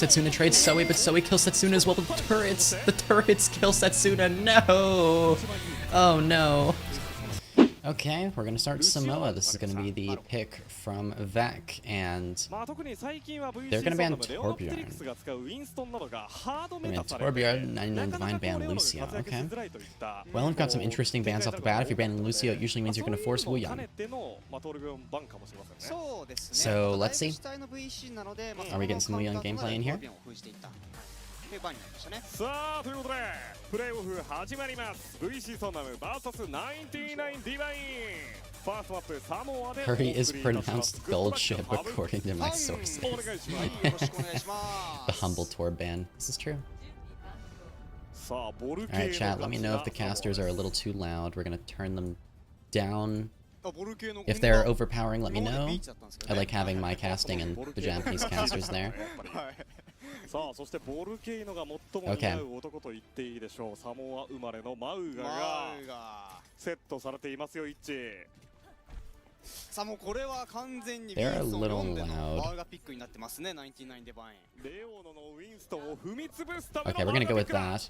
Setsuna trades Zoe, but Zoe kills Setsuna as well with the turrets. The turrets kill Setsuna. No! Oh no. Okay, we're gonna start Samoa. This is gonna be the pick from VEC, and they're gonna ban Torbjorn. Torbjorn, 99Divine ban Lucio. Okay. Well, we've got some interesting bans off the bat. If you're banning Lucio, it usually means you're gonna force Wuyang. So let's see. Are we getting some Wuyang gameplay in here? さあということでプレーオフ始まります VEC ソナム vs 99Divine ファーストマップサモアで Hurry is pronounced gold ship according to my sources. The humble Torb ban. This is true. Alright chat, let me know if the casters are a little too loud. We're gonna turn them down. If they're overpowering, let me know. I like having my casting and the Japanese casters there. さあそしてボルケーノが最も似合う男と言っていいでしょう。サモア生まれのマウガがセットされていますよ。一致。さあもうこれは完全にウィンストン4でのマウガピックになってますね。99Divine。レオノのウィンストンを踏み潰すための。Okay, we're gonna go with that.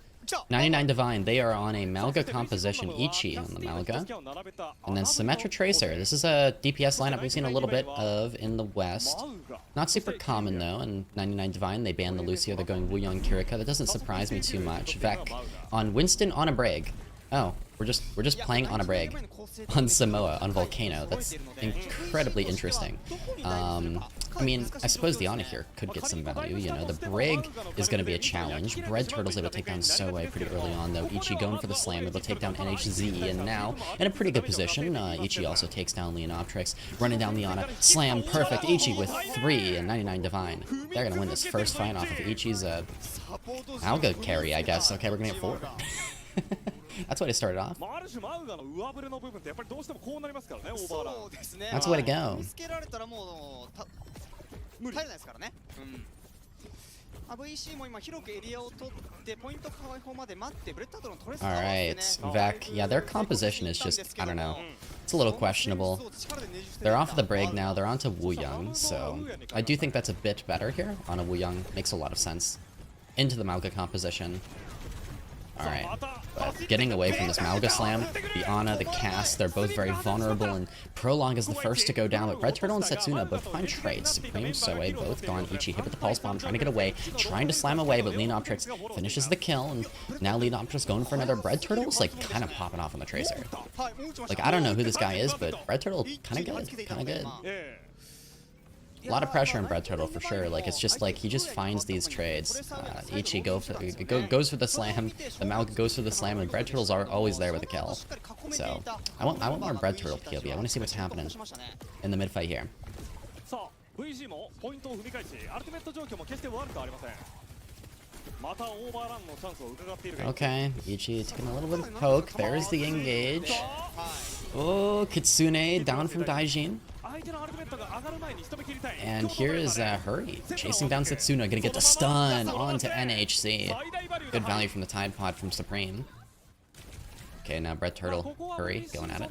99Divine, they are on a Malga composition, Ichi on the Malga, and then Symmetra Tracer. This is a DPS lineup we've seen a little bit of in the West. Not super common though, and 99Divine, they banned the Lucio, they're going Wuyang Kiriko. That doesn't surprise me too much. VEC on Winston on a Brig. Oh, we're just playing on a Brig on Samoa on Volcano. That's incredibly interesting. I mean, I suppose the Ana here could get some value, you know. The Brig is going to be a challenge. BreadTurtle's able to take down Zoe pretty early on, though. Ichi going for the slam, able to take down NHZ, and now in a pretty good position. Ichi also takes down Leonoptrix, running down the Ana. Slam, perfect. Ichi with 3 and 99Divine. They're going to win this first fight off of Ichi's Alga carry, I guess. Okay, we're going to get 4. That's what it started off. That's the way to go. Alright, VEC. Yeah, their composition is just, I don't know. It's a little questionable. They're off of the Brig now, they're onto Wuyang, so I do think that's a bit better here. On a Wuyang makes a lot of sense. Into the Malga composition. Alright, but getting away from this Malga Slam, the Ana, the cast, they're both very vulnerable, and Prolong is the first to go down, but BreadTurtle and Setsuna both find trades. Supreme, Zoe, both gone. Ichi hit with the Pulse Bomb, trying to get away, trying to slam away, but Leonoptrix finishes the kill, and now Leonoptrix going for another. BreadTurtle's like kind of popping off on the Tracer. Like, I don't know who this guy is, but BreadTurtle kind of good. A lot of pressure on BreadTurtle for sure. Like, it's just like he just finds these trades. Ichi goes for the slam, the Malga goes for the slam, and BreadTurtle's are always there with a kill. So I want more BreadTurtle POV. I want to see what's happening in the mid fight here. Okay, Ichi taking a little bit of poke. There's the engage. Oh, Kitsune down from Daijin. And here is Hurry chasing down Setsuna, gonna get the stun onto NHC. Good value from the Tide Pod from Supreme. Okay, now BreadTurtle, Hurry going at it.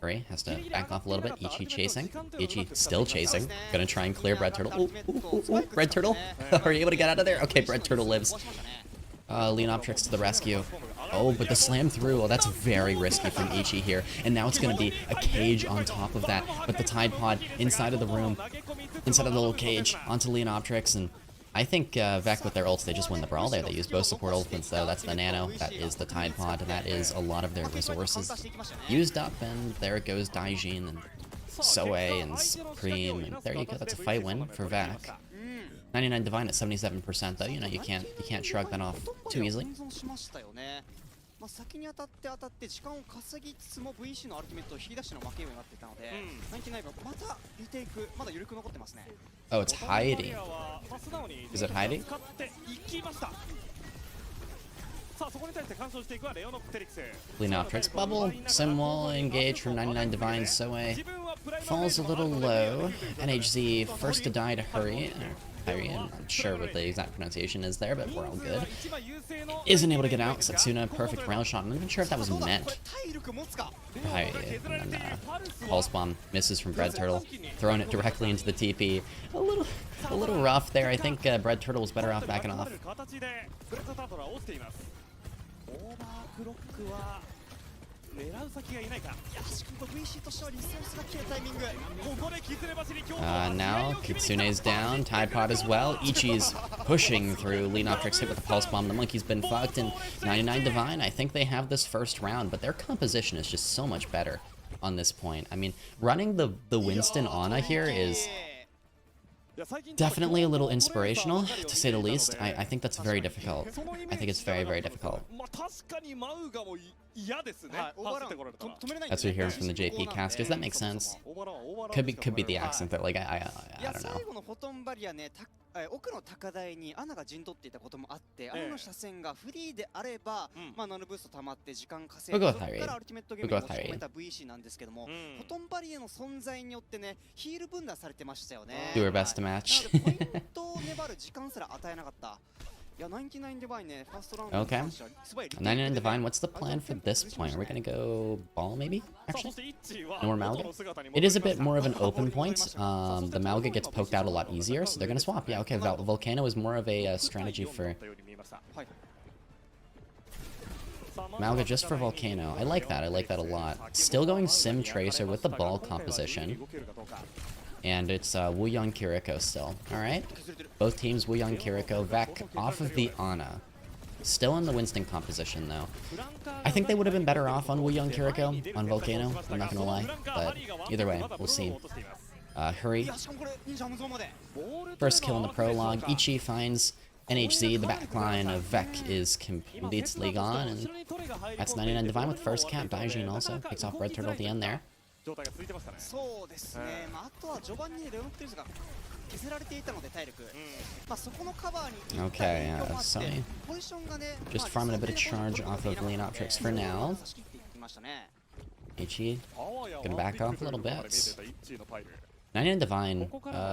Hurry has to back off a little bit. Ichi chasing. Ichi still chasing. Gonna try and clear BreadTurtle. Ooh, BreadTurtle. Are you able to get out of there? Okay, BreadTurtle lives. Leonoptrix to the rescue. Oh, but the slam through. Oh, that's very risky from Ichi here. And now it's going to be a cage on top of that. But the Tide Pod inside of the room, inside of the little cage, onto Leonoptrix. And I think VEC with their ults, they just win the brawl there. They use both support ultimates, though. That's the Nano. That is the Tide Pod. That is a lot of their resources used up. And there it goes, Daijin and Zoe and Supreme. And there you go. That's a fight win for VEC. 99Divine at 77%, though. You know, you can't shrug that off too easily. Oh, it's Heidi. Is it Heidi? Leonoptrix bubble. Simwall engage from 99Divine. Zoe falls a little low. NHZ first to die to Hurry. Hyrie, I'm not sure what the exact pronunciation is there, but we're all good. Isn't able to get out. Setsuna, perfect rail shot. I'm not even sure if that was meant. Hyrie, and then Pulse Bomb misses from BreadTurtle, throwing it directly into the TP. A little rough there. I think BreadTurtle was better off backing off. Now Kitsune's down, Tide Pod as well. Ichi's pushing through. Leanoptrix hit with the Pulse Bomb. The Monkey's been fucked, and 99Divine, I think they have this first round, but their composition is just so much better on this point. I mean, running the Winston Ana here is definitely a little inspirational, to say the least. I think that's very difficult. I think it's very, very difficult. That's what we hear from the JP casters. That makes sense. Could be the accent that, like, I don't know. We'll go with Hyrie. 'Do our best to match. Okay. 99Divine, what's the plan for this point? Are we gonna go ball, maybe? Actually? No more Malga? It is a bit more of an open point. The Malga gets poked out a lot easier, so they're gonna swap. Yeah, okay, Volcano is more of a strategy for Malga just for Volcano. I like that a lot. Still going Sim Tracer with the ball composition. And it's Wooyoung Kiriko still. Alright. Both teams, Wooyoung Kiriko. VEC off of the Ana. Still in the Winston composition, though. I think they would have been better off on Wooyoung Kiriko, on Volcano. I'm not gonna lie. But either way, we'll see. Hurry. First kill in the prologue. Ichi finds NHZ. The backline of VEC is completely gone. And that's 99Divine with first cap. Daijin also picks off BreadTurtle at the end there. Okay, Sony just farming a bit of charge off of Leanoptrix for now. Ichi gonna back off a little bit. 99Divine,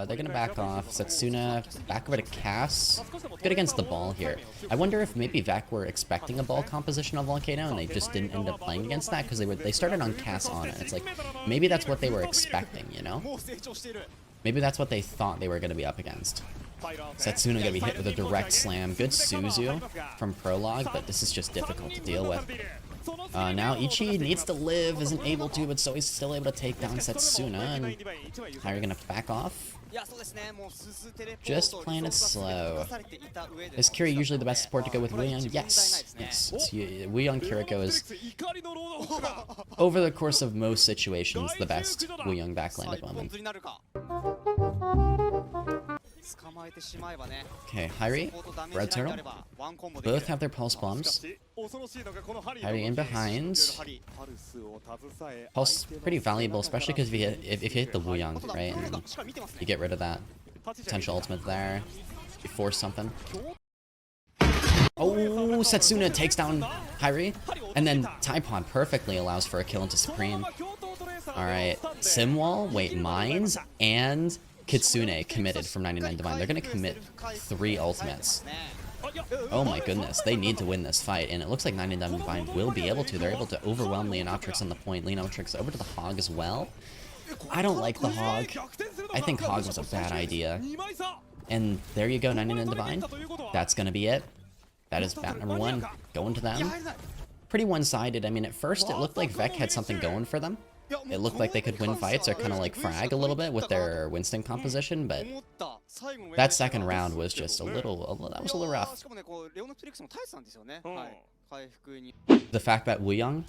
they're gonna back off. Setsuna back over to Cass. Good against the ball here. I wonder if maybe VEC were expecting a ball composition on Volcano and they just didn't end up playing against that because they started on Cass on it. It's like maybe that's what they were expecting, you know? Maybe that's what they thought they were gonna be up against. Setsuna gonna be hit with a direct slam. Good Suzu from prologue, but this is just difficult to deal with. Now Ichi needs to live, isn't able to, but so he's still able to take down Setsuna, and how are you gonna back off? Just playing it slow. Is Kiri usually the best support to go with Wooyoung? Yes. Yes. Wooyoung Kiriko is, over the course of most situations, the best Wooyoung backlane at the moment. Okay, Hyrie, BreadTurtle, both have their pulse bombs. Hyrie in behind. Pulse pretty valuable, especially because if you hit the Wooyoung, right, and you get rid of that potential ultimate there, you force something. Oh, Setsuna takes down Hyrie, and then Tide Pod perfectly allows for a kill into Supreme. Alright, Simwall, wait, Mines, and Kitsune committed from 99Divine. They're gonna commit 3 ultimates. Oh my goodness, they need to win this fight, and it looks like 99Divine will be able to. They're able to overwhelm Leanoptrix on the point. Leanoptrix over to the Hog as well. I don't like the Hog. I think Hog was a bad idea. And there you go, 99Divine. That's gonna be it. That is bat number 1. Going to them. Pretty one-sided. I mean, at first it looked like VEC had something going for them. It looked like they could win fights or kind of like frag a little bit with their Winston composition, but that second round was just that was a little rough. The fact that Wooyoung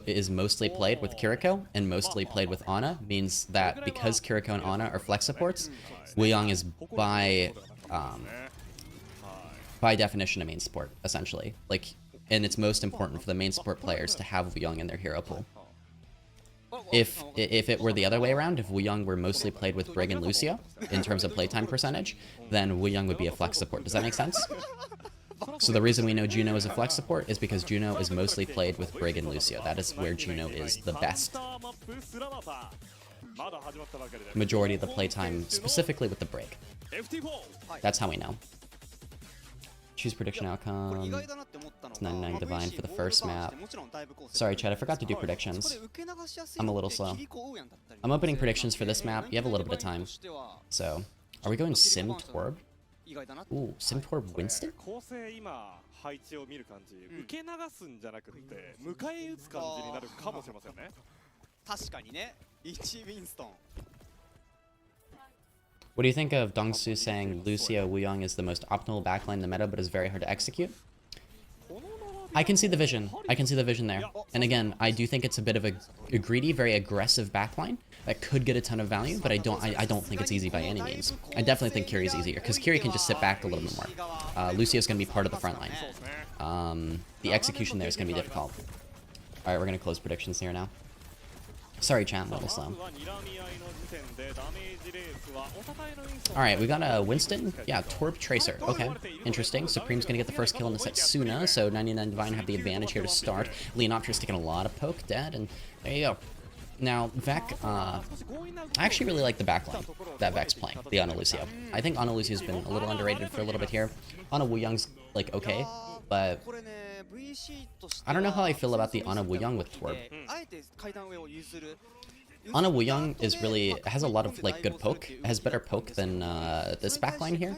is mostly played with Kiriko and mostly played with Ana means that because Kiriko and Ana are flex supports, Wooyoung is by definition a main support, essentially. Like, and it's most important for the main support players to have Wooyoung in their hero pool. If it were the other way around, if Wooyoung were mostly played with Brig and Lucio, in terms of playtime percentage, then Wooyoung would be a flex support. Does that make sense? So the reason we know Juno is a flex support is because Juno is mostly played with Brig and Lucio. That is where Juno is the best. majority of the playtime, specifically with the break. That's how we know. Choose prediction outcome. It's 99Divine for the first map. Sorry, Chad, I forgot to do predictions. I'm a little slow. I'm opening predictions for this map. You have a little bit of time. So, are we going Sim Torb? Ooh, Sim Torb Winston? What do you think of Dongsu saying Lucio Wuyong is the most optimal backline in the meta, but is very hard to execute? I can see the vision. I can see the vision there. And again, I do think it's a bit of a greedy, very aggressive backline that could get a ton of value, but I don't think it's easy by any means. I definitely think Kiri's easier, because Kiri can just sit back a little bit more. Lucio's going to be part of the front line. The execution there is going to be difficult. Alright, we're going to close predictions here now. Sorry, chat, I'm a little slow. Alright, we got a Winston. Yeah, Torb Tracer. Okay, interesting. Supreme's gonna get the first kill in the Setsuna, so 99Divine have the advantage here to start. Leonopter's taking a lot of poke, dead, and there you go. Now, VEC, I actually really like the backline that VEC's playing, the Ana Lucio. I think Ana Lucio's been a little underrated for a little bit here. Ana Wuyong's, like, okay, but I don't know how I feel about the Ana Wuyong with Torb. Ana Wuyong is really, has a lot of, like, good poke. It has better poke than this backline here.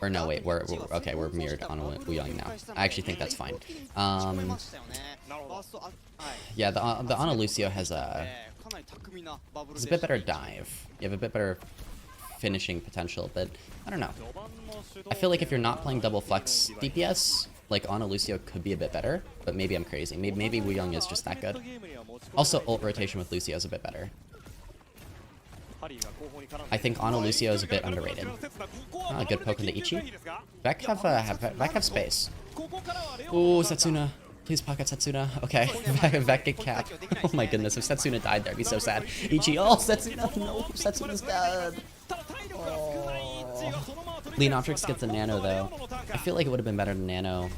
Or no, wait, we're mirrored Ana Wuyong now. I actually think that's fine. Yeah, the Ana Lucio has a bit better dive. You have a bit better finishing potential, but I don't know. I feel like if you're not playing double flex DPS, like Ana Lucio could be a bit better, but maybe I'm crazy. Maybe Wuyong is just that good. Also, ult rotation with Lucio is a bit better. I think Ana Lucio is a bit underrated. Good poke into Ichi. VEC have space. Ooh, Setsuna. Please pocket Setsuna. Okay, VEC get capped. Oh my goodness, if Setsuna died there, I'd be so sad. Ichi, oh, Setsuna, no, Setsuna's dead. Oh. Leonoptrix gets a nano, though. I feel like it would have been better than nano.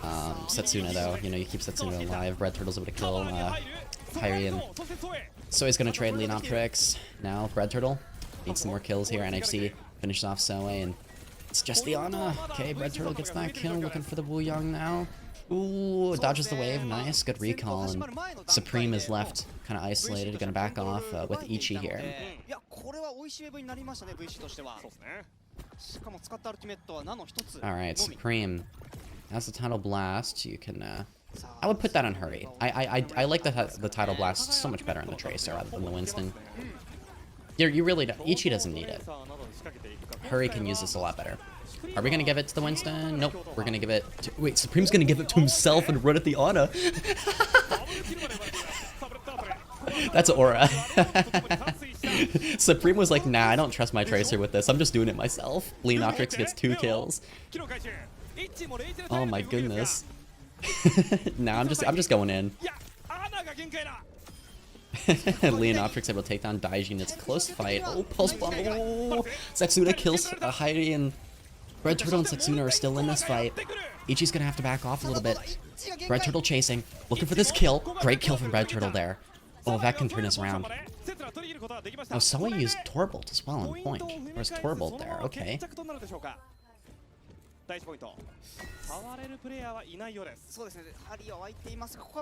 Setsuna, though. You know, you keep Setsuna alive. BreadTurtle's able to kill Hyrian. So he's going to trade Leonoptrix. Now, BreadTurtle needs some more kills here. NHC finishes off Soe, and it's just the Ana. Okay, BreadTurtle gets that kill. Looking for the Wuyong now. Ooh, dodges the wave. Nice. Good recall. And Supreme is left kind of isolated. Going to back off with Ichi here. Alright, Supreme. That's the Tidal Blast. You can, I would put that on Hurry. I like the Tidal Blast so much better on the Tracer rather than the Winston. You really don't. Ichi doesn't need it. Hurry can use this a lot better. Are we gonna give it to the Winston? Nope. We're gonna give it to... Wait, Supreme's gonna give it to himself and run at the Ana. That's Aura. Supreme was like, nah, I don't trust my Tracer with this. I'm just doing it myself. Leonoptrix gets 2 kills. Oh my goodness. Nah, I'm just going in. Leonoptrix able to take down Daijin. It's a close fight. Oh, Pulse Bomb. Oh, Setsuna kills Heidi, and BreadTurtle and Setsuna are still in this fight. Ichi's gonna have to back off a little bit. BreadTurtle chasing. Looking for this kill. Great kill from BreadTurtle there. Oh, that can turn us around. Oh, Soe used Torbolt as well on point. Where's Torbolt there? Okay.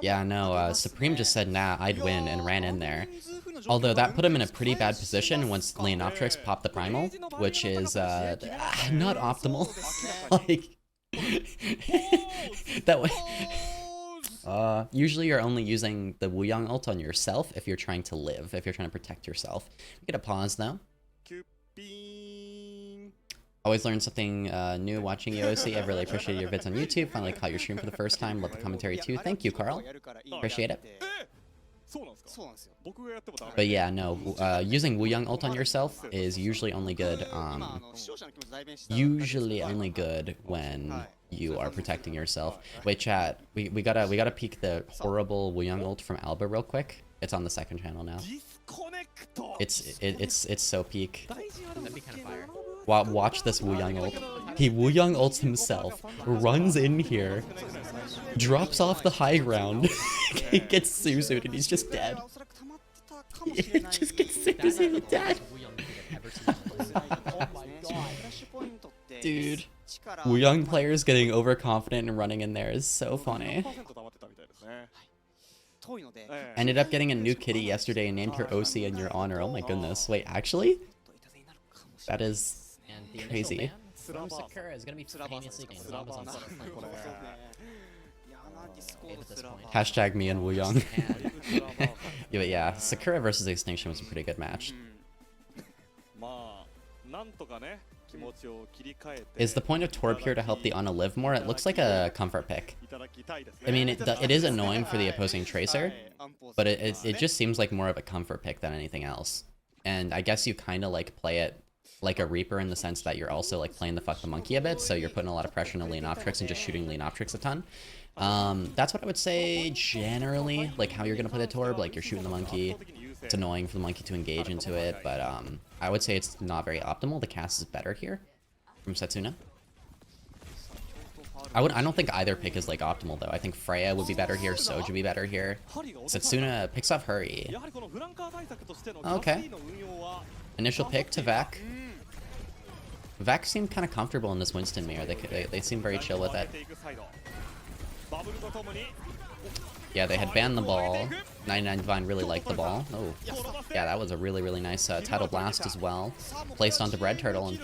Yeah, no, Supreme just said, nah, I'd win, and ran in there. Although that put him in a pretty bad position once Leonoptrix popped the Primal, which is, not optimal. Like, that way... usually you're only using the Wuyong ult on yourself if you're trying to live, if you're trying to protect yourself. We get a pause, though. Always learn something new watching OWC. I've really appreciated your vids on YouTube. Finally caught your stream for the first time. Love the commentary too. Thank you, Carl. Appreciate it. But yeah, no, using Wuyong ult on yourself is usually only good, when you are protecting yourself. Wait, chat, we gotta peek the horrible Wuyong ult from Alba real quick. It's on the second channel now. It's so peak. That'd be kind of fire. Watch this Wuyong ult. He Wuyong ults himself, runs in here, drops off the high ground, he gets Suzu'd and he's just dead. It just gets super dead. Dude, Wooyoung players getting overconfident and running in there is so funny. Ended up getting a new kitty yesterday and named her OC in your honor. Oh my goodness. Wait, actually? That is crazy. Sakura is gonna be famously getting zombies on Hashtag me and Wooyoung. Yeah, but yeah, Sakura versus Extinction was a pretty good match. Is the point of Torb here to help the Ana live more? It looks like a comfort pick. I mean, it is annoying for the opposing Tracer, but it just seems like more of a comfort pick than anything else. And I guess you kind of like play it like a Reaper in the sense that you're also like playing the fuck the monkey a bit, so you're putting a lot of pressure on the Leonoptrix and just shooting Leonoptrix a ton. That's what I would say generally, like how you're gonna play the Torb, like you're shooting the monkey. It's annoying for the monkey to engage into it, but I would say it's not very optimal. The cast is better here from Setsuna. I don't think either pick is like optimal though. I think Freya would be better here, Soju would be better here. Setsuna picks off Hurry. Okay. Initial pick to VEC. VEC seemed kind of comfortable in this Winston mirror. They seem very chill with it. Yeah, they had banned the ball. 99Divine really liked the ball. Oh, yeah, that was a really nice Tidal Blast as well. Placed onto BreadTurtle, and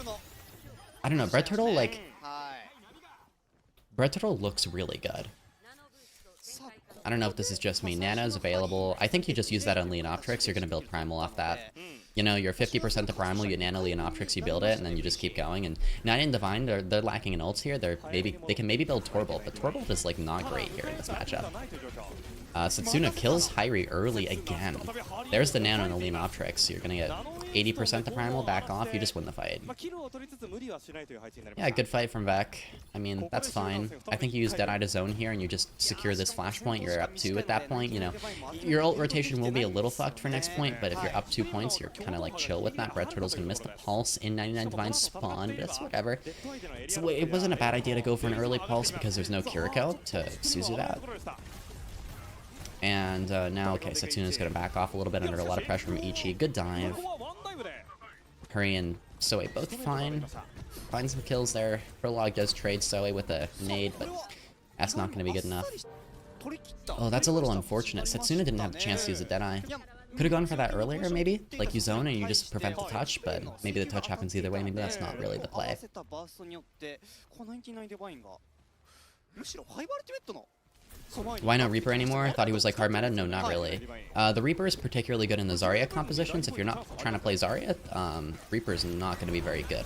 I don't know, BreadTurtle, like, BreadTurtle looks really good. I don't know if this is just me. Nana's available. I think you just use that on Leonoptrix. You're gonna build Primal off that. You know, you're 50% to Primal, you Nano Leonoptrix, you build it, and then you just keep going. And 99Divine, they're lacking in ults here. They can maybe build Torbolt, but Torbolt is like not great here in this matchup. Setsuna kills Hyrie early again. There's the Nano and the Leonoptrix. You're gonna get 80% to Primal, back off, you just win the fight. Yeah, good fight from VEC. I mean, that's fine. I think you use Deadeye to zone here and you just secure this flashpoint. You're up 2 at that point, you know. Your ult rotation will be a little fucked for next point, but if you're up 2 points, you're kind of like chill with that. BreadTurtle's gonna miss the pulse in 99Divine's spawn, but it's whatever. So it wasn't a bad idea to go for an early pulse because there's no Kiriko to Suzu that. And now, okay, Setsuna's gonna back off a little bit under a lot of pressure from Ichi. Good dive. Hurry and Soe both fine. Find some kills there. Prolog does trade Soe with a nade, but that's not gonna be good enough. Oh, that's a little unfortunate. Setsuna didn't have the chance to use a Deadeye. Could have gone for that earlier, maybe? Like, you zone and you just prevent the touch, but maybe the touch happens either way. Maybe that's not really the play. Why not Reaper anymore? I thought he was like hard meta? No, not really. The Reaper is particularly good in the Zarya compositions. If you're not trying to play Zarya, Reaper is not going to be very good.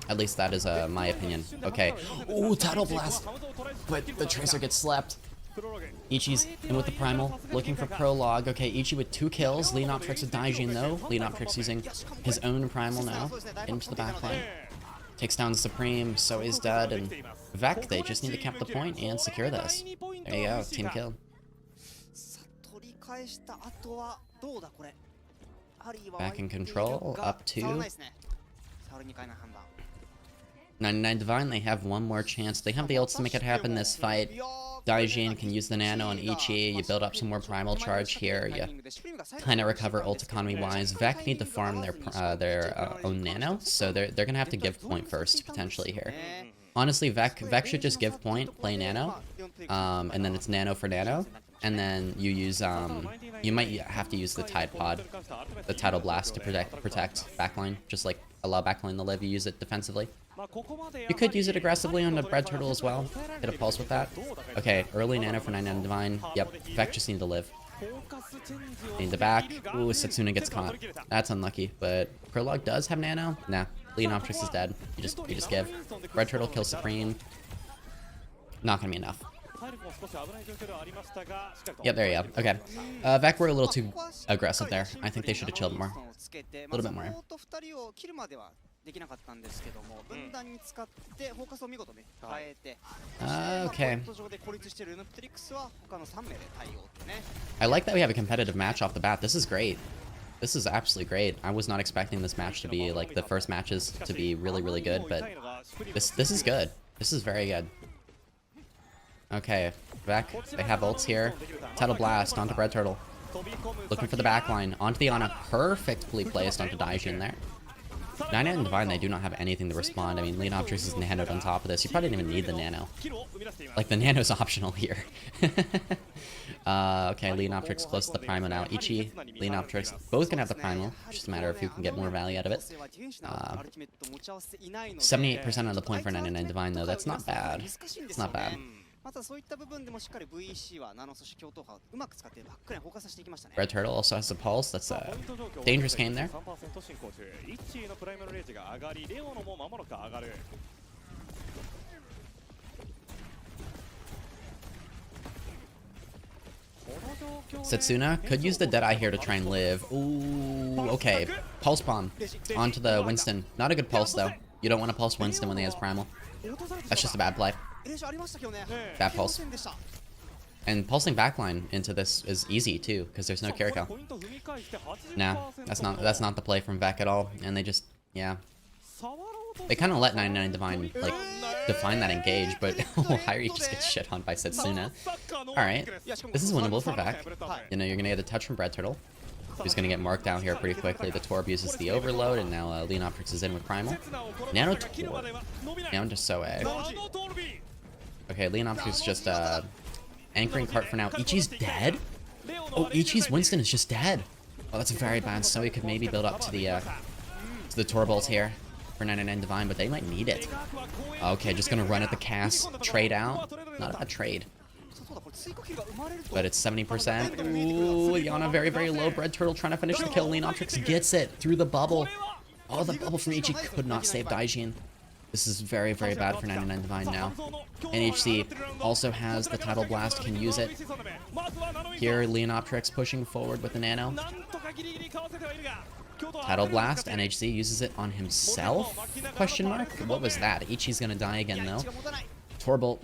At least that is my opinion. Okay. Ooh, Tidal Blast! But the Tracer gets slapped. Ichi's in with the Primal, looking for Prolog. Okay, Ichi with 2 kills. Leonoptrix with Daijin though. Leonoptrix using his own Primal now. Into the backline. Takes down the Supreme, so is dead, and VEC, they just need to cap the point and secure this. There you go, team kill. Back in control, up 2. 99Divine, they have one more chance. They have the ults to make it happen this fight. Daijin can use the Nano on Ichi. You build up some more Primal charge here. You kind of recover ult economy-wise. VEC need to farm their own Nano, so they're going to have to give point first, potentially, here. Honestly, VEC should just give point, play Nano, and then it's Nano for Nano. And then you use, you might have to use the Tide Pod, the Tidal Blast to protect backline. Just like allow backline to live, you use it defensively. You could use it aggressively on the BreadTurtle as well. Hit a pulse with that. Okay, early Nano for 99Divine. Yep, VEC just need to live. Need the back. Ooh, Setsuna gets caught. That's unlucky, but Prolog does have Nano. Nah, Leonoptrix is dead. You just give. BreadTurtle kills Supreme. Not gonna be enough. Yep, there you go. Okay. VEC were a little too aggressive there. I think they should have chilled more. A little bit more. Okay. I like that we have a competitive match off the bat. This is great. This is absolutely great. I was not expecting this match to be like the first matches to be really good, but this is good. This is very good. Okay, VEC, they have ults here. Tidal Blast onto BreadTurtle. Looking for the back line. Onto the Ana. Perfectly placed onto Daijin there. 99Divine, they do not have anything to respond. I mean, Leonoptrix is nanoed on top of this. You probably didn't even need the nano. Like, the nano's optional here. Okay, Leonoptrix close to the Primal now. Ichi, Leonoptrix, both gonna have the Primal. It's just a matter of who can get more value out of it. 78% of the point for 99Divine, though. That's not bad. It's not bad. またそういった部分でもしっかり VEC はナノそして強闘派をうまく使ってバックラインを放火させていきましたね。 BreadTurtle also has a pulse. That's a dangerous game there. 'Setsuna could use the Deadeye here to try and live. Ooh, okay. Pulse bomb onto the Winston. Not a good pulse, though. You don't want to pulse Winston when he has Primal. That's just a bad play. Bad pulse. And pulsing backline into this is easy too, because there's no Kiriko. Nah, that's not the play from VEC at all. And they just, yeah. They kind of let 99Divine, like, define that engage, but Hyrie just gets shit on by Setsuna. Alright, this is winnable for VEC. You know, you're gonna get a touch from BreadTurtle, who's gonna get marked down here pretty quickly. The Torb uses the overload, and now Leonoptrix is in with Primal. Nano Torb. Down to Soe. Okay, Leonoptrix just anchoring cart for now. Ichi's dead? Oh, Ichi's Winston is just dead. Oh, that's very bad. Soe could maybe build up to the Torb ult here for 99Divine, but they might need it. Okay, just gonna run at the cast. Trade out. Not a bad trade. But it's 70%. Ooh, Yana very, very low. BreadTurtle trying to finish the kill. Leonoptrix gets it through the bubble. Oh, the bubble from Ichi could not save Daijin. This is very, very bad for 99Divine now. NHC also has the Tidal Blast, can use it. Here, Leonoptrix pushing forward with the Nano. Tidal Blast, NHC uses it on himself? Question mark? What was that? Ichi's gonna die again, though. Torbolt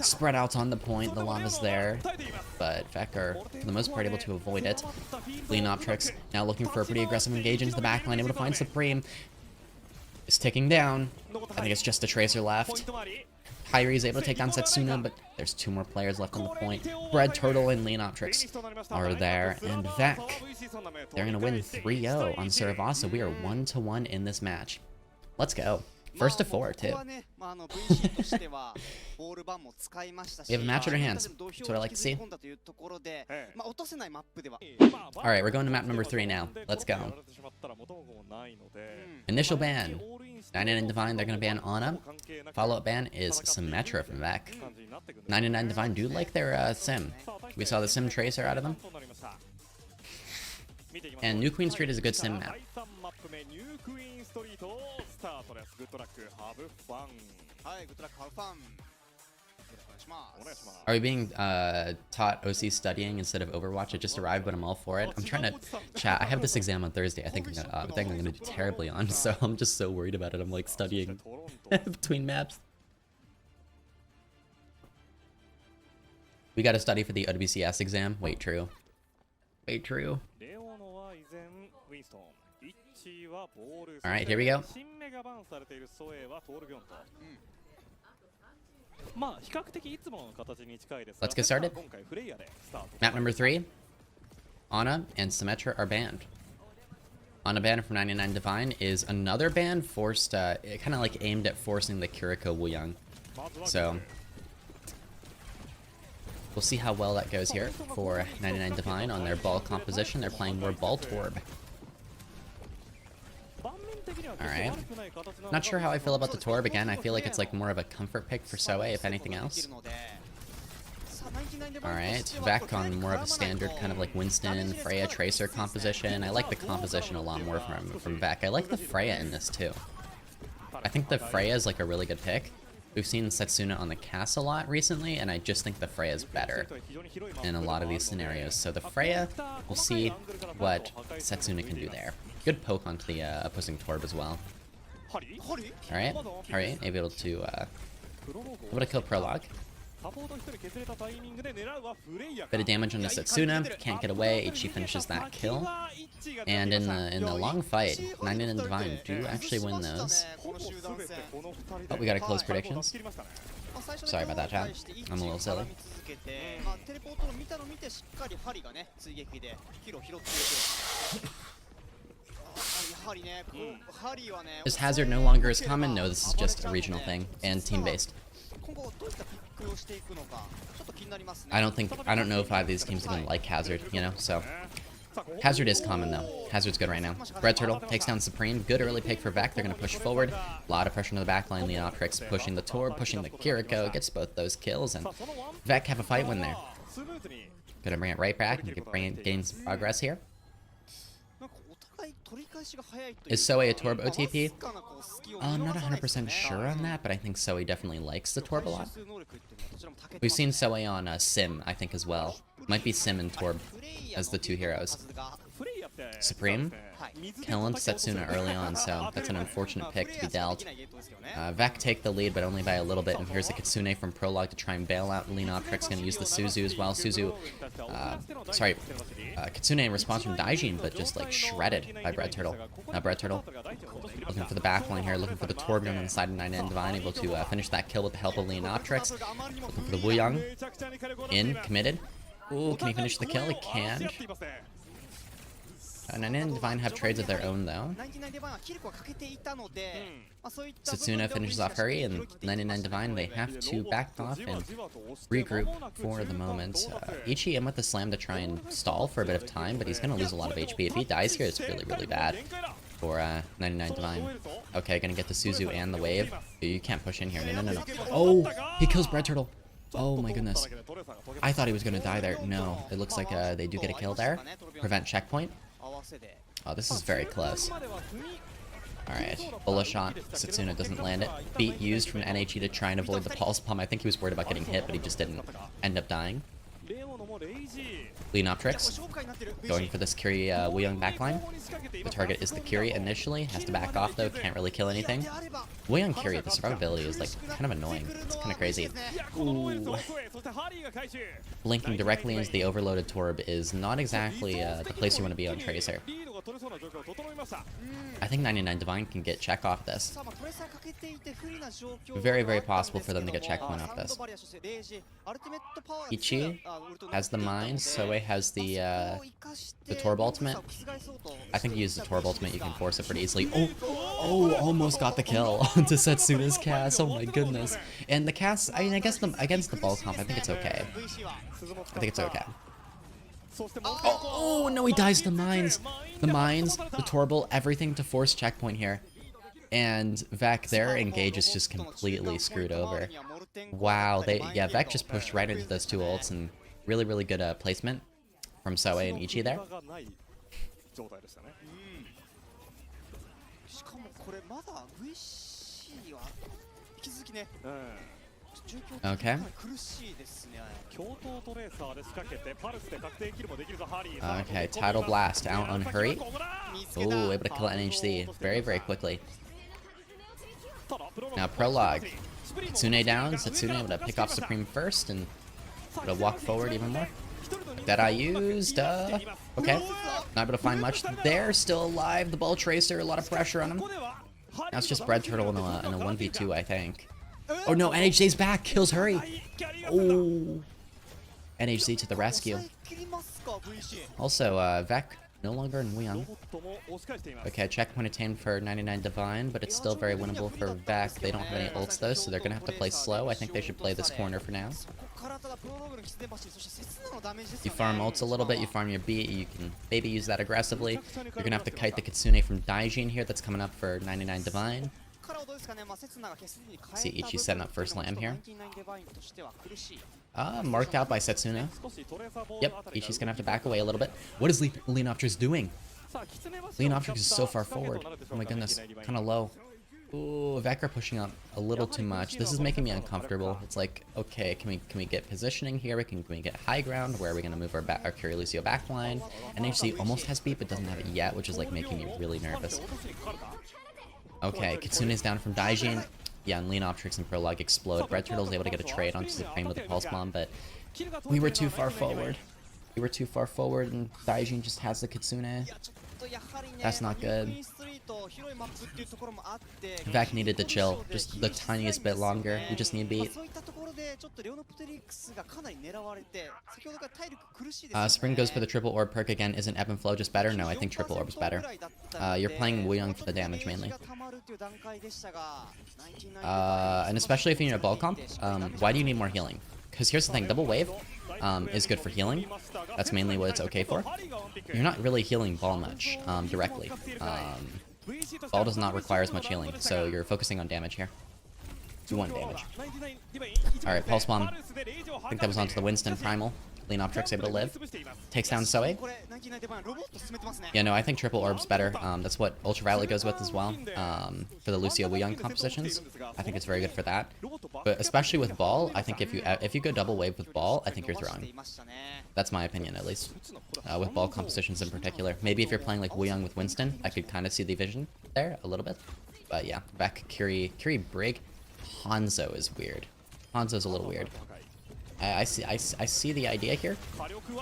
spread out on the point, the lava's there, but VEC are, for the most part, able to avoid it. Leonoptrix now looking for a pretty aggressive engage into the backline, able to find Supreme. Is ticking down. I think it's just a Tracer left. Hyrie is able to take down Setsuna, but there's two more players left on the point. BreadTurtle and Leonoptrix are there, and VEC, they're going to win 3-0 on Saravasa. We are 1-1 in this match. Let's go. First to 4, too. We have a match in our hands. That's what I like to see. Alright, we're going to map number 3 now. Let's go. Initial ban. 99Divine, they're going to ban Ana. Follow-up ban is Symmetra from VEC. 99Divine do like their Sim. We saw the Sim Tracer out of them. And New Queen Street is a good Sim map. Are we being taught OC studying instead of Overwatch? I just arrived, but I'm all for it. I'm trying to chat. I have this exam on Thursday. I think I'm gonna do terribly on, so I'm just so worried about it. I'm like studying between maps. We gotta study for the OWCS exam. Wait, true. Wait, true. Alright, here we go. Let's get started. Map number 3. Ana and Symmetra are banned. Ana ban from 99Divine is another ban forced, kind of like aimed at forcing the Kiriko Wuyang. So, we'll see how well that goes here for 99Divine on their ball composition. They're playing more ball Torb. Alright. Not sure how I feel about the Torb. Again, I feel like it's like more of a comfort pick for Soe, if anything else. Alright, VEC on more of a standard kind of like Winston, Freya, Tracer composition. I like the composition a lot more from VEC. I like the Freya in this too. I think the Freya is like a really good pick. We've seen Setsuna on the cast a lot recently, and I just think the Freya is better in a lot of these scenarios. So the Freya, we'll see what Setsuna can do there. Good poke onto the opposing Torb as well. Alright, able to kill Prologue. Bit of damage on the Setsuna, can't get away. Ichi finishes that kill. And in the long fight, 99Divine do actually win those. Oh, we got a close predictions. Sorry about that, chat. I'm a little silly. Is Hazard no longer as common? No, this is just a regional thing and team-based. I don't know if either of these teams even like Hazard, you know, so. Hazard is common though. Hazard's good right now. BreadTurtle takes down Supreme. Good early pick for VEC. They're going to push forward. A lot of pressure on the backline. Leonoptrix pushing the Torb, pushing the Kiriko. Gets both those kills, and VEC have a fight win there. Gonna bring it right back and gain some progress here. Is Soe a Torb OTP? I'm not 100% sure on that, but I think Soe definitely likes the Torb a lot. We've seen Soe on Sim, I think, as well. Might be Sim and Torb as the two heroes. Supreme killing Setsuna early on, so that's an unfortunate pick to be dealt. VEC take the lead, but only by a little bit, and here's a Kitsune from Prologue to try and bail out. Leonoptrix gonna use the Suzu as well. Suzu, Kitsune in response from Daijin, but just like shredded by BreadTurtle. Now BreadTurtle looking for the backline here, looking for the Torb on the side of 99Divine, able to finish that kill with the help of Leonoptrix. Looking for the Wuyang. In, committed. Ooh, can he finish the kill? He can. 99Divine have trades of their own, though. Setsuna finishes off Hurry, and 99Divine, they have to back off and regroup for the moment. Ichi in with the slam to try and stall for a bit of time, but he's going to lose a lot of HP. If he dies here, it's really, really bad for 99Divine. Okay, going to get the Suzu and the wave. You can't push in here. No. Oh, he kills BreadTurtle. Oh my goodness. I thought he was going to die there. No, it looks like they do get a kill there. Prevent checkpoint. Oh, this is very close. Alright, bullet shot. Setsuna doesn't land it. Beat used from NHE to try and avoid the pulse bomb. I think he was worried about getting hit, but he just didn't end up dying. Leonoptrix going for this Kiri Wuyang backline. The target is the Kiri initially. Has to back off though. Can't really kill anything. Wuyang Kiri, the survivability is like kind of annoying. It's kind of crazy. Ooh. Linking directly into the overloaded Torb is not exactly the place you want to be on Tracer. I think 99Divine can get check off this. Very, very possible for them to get checkpoint off this. Ichi has the mine. Soe has the Torb ultimate. I think you use the Torb ultimate, you can force it pretty easily. Oh, almost got the kill onto Setsuna's cast. Oh my goodness. And the cast, I mean, against the ball comp, I think it's okay. I think it's okay. Oh no, he dies to the mines. The mines, the Torble, everything to force checkpoint here. And VEC, their engage is just completely screwed over. Wow, VEC just pushed right into those two ults, and really, really good placement from Soe and Ichi there. Okay. Okay, Tidal Blast out on Hurry. Ooh, able to kill NHC very, very quickly. Now Prologue. Kitsune down. Setsuna able to pick off Supreme first and able to walk forward even more. That I used. Okay. Not able to find much there. Still alive. The Ball Tracer. A lot of pressure on him. Now it's just BreadTurtle in a 1v2, I think. Oh no, NHC's back. Kills Hurry. Oh. NHC to the rescue. Also, VEC no longer in Wuyang. Okay, checkpoint attained for 99Divine, but it's still very winnable for VEC. They don't have any ults though, so they're gonna have to play slow. I think they should play this corner for now. You farm ults a little bit, you farm your beat, you can maybe use that aggressively. You're gonna have to kite the Kitsune from Daijin here, that's coming up for 99Divine. See Ichi setting up first lamb here. Marked out by Setsuna. Yep, Ichi's gonna have to back away a little bit. What is Leonoptrix doing? Leonoptrix is so far forward. Oh my goodness, kind of low. Ooh, VEC are pushing up a little too much. This is making me uncomfortable. It's like, okay, can we get positioning here? Can we get high ground? Where are we gonna move our Kirilusio backline? NHC almost has beat, but doesn't have it yet, which is like making me really nervous. Okay, Kitsune's down from Daijin. Yeah, and Leonoptrix and Prologue explode. BreadTurtle's able to get a trade onto Supreme with a Pulse Bomb, but we were too far forward. We were too far forward, and Daijin just has the Kitsune. That's not good. VEC needed to chill just the tiniest bit longer. We just need beat. Spring goes for the triple orb perk again. Isn't Ebb and Flow just better? No, I think triple orb's better. You're playing Wuyong for the damage mainly. And especially if you need a ball comp, why do you need more healing? Because here's the thing, double wave is good for healing. That's mainly what it's okay for. You're not really healing ball much directly. Ball does not require as much healing, so you're focusing on damage here. You want damage. Alright, Pulse Bomb. I think that was onto the Winston Primal. Leonoptrix able to live. Takes down Soe. Yeah, no, I think triple orb's better. That's what Ultraviolet goes with as well. For the Lucio Wuyong compositions. I think it's very good for that. But especially with ball, I think if you go double wave with ball, I think you're throwing. That's my opinion, at least. With ball compositions in particular. Maybe if you're playing like Wuyong with Winston, I could kind of see the vision there a little bit. But yeah, VEC, Kiri, Brig. Hanzo is weird. Hanzo's a little weird. I see the idea here.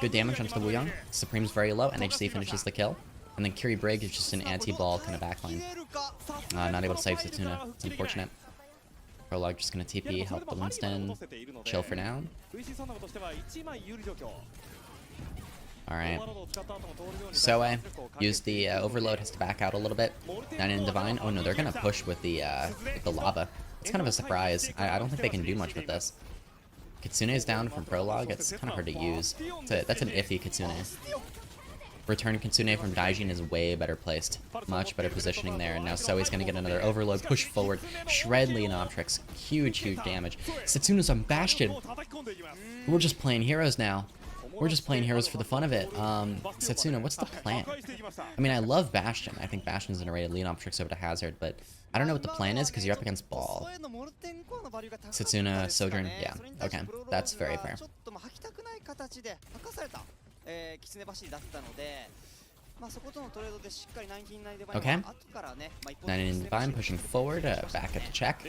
Good damage onto the Wuyong. Supreme's very low. NHC finishes the kill. And then Kiri Brig is just an anti-ball kind of backline. Not able to save Setsuna. It's unfortunate. Prologue just gonna TP, help the Winston. Chill for now. Alright. Soe used the overload, has to back out a little bit. 99Divine. Oh no, they're gonna push with the lava. It's kind of a surprise. I don't think they can do much with this. Kitsune is down from Prologue. It's kind of hard to use. That's an iffy Kitsune. Return Kitsune from Daijin is way better placed. Much better positioning there. And now Soe's going to get another overload. Push forward. Shred Leonoptrix. Huge damage. Setsuna's on Bastion. We're just playing heroes now. We're just playing heroes for the fun of it. Setsuna, what's the plan? I mean, I love Bastion. I think Bastion's an rated Leonoptrix over to Hazard, but I don't know what the plan is because you're up against Ball. Setsuna, Sojourn, yeah, okay, that's very fair. Okay, 99Divine pushing forward, back at the check.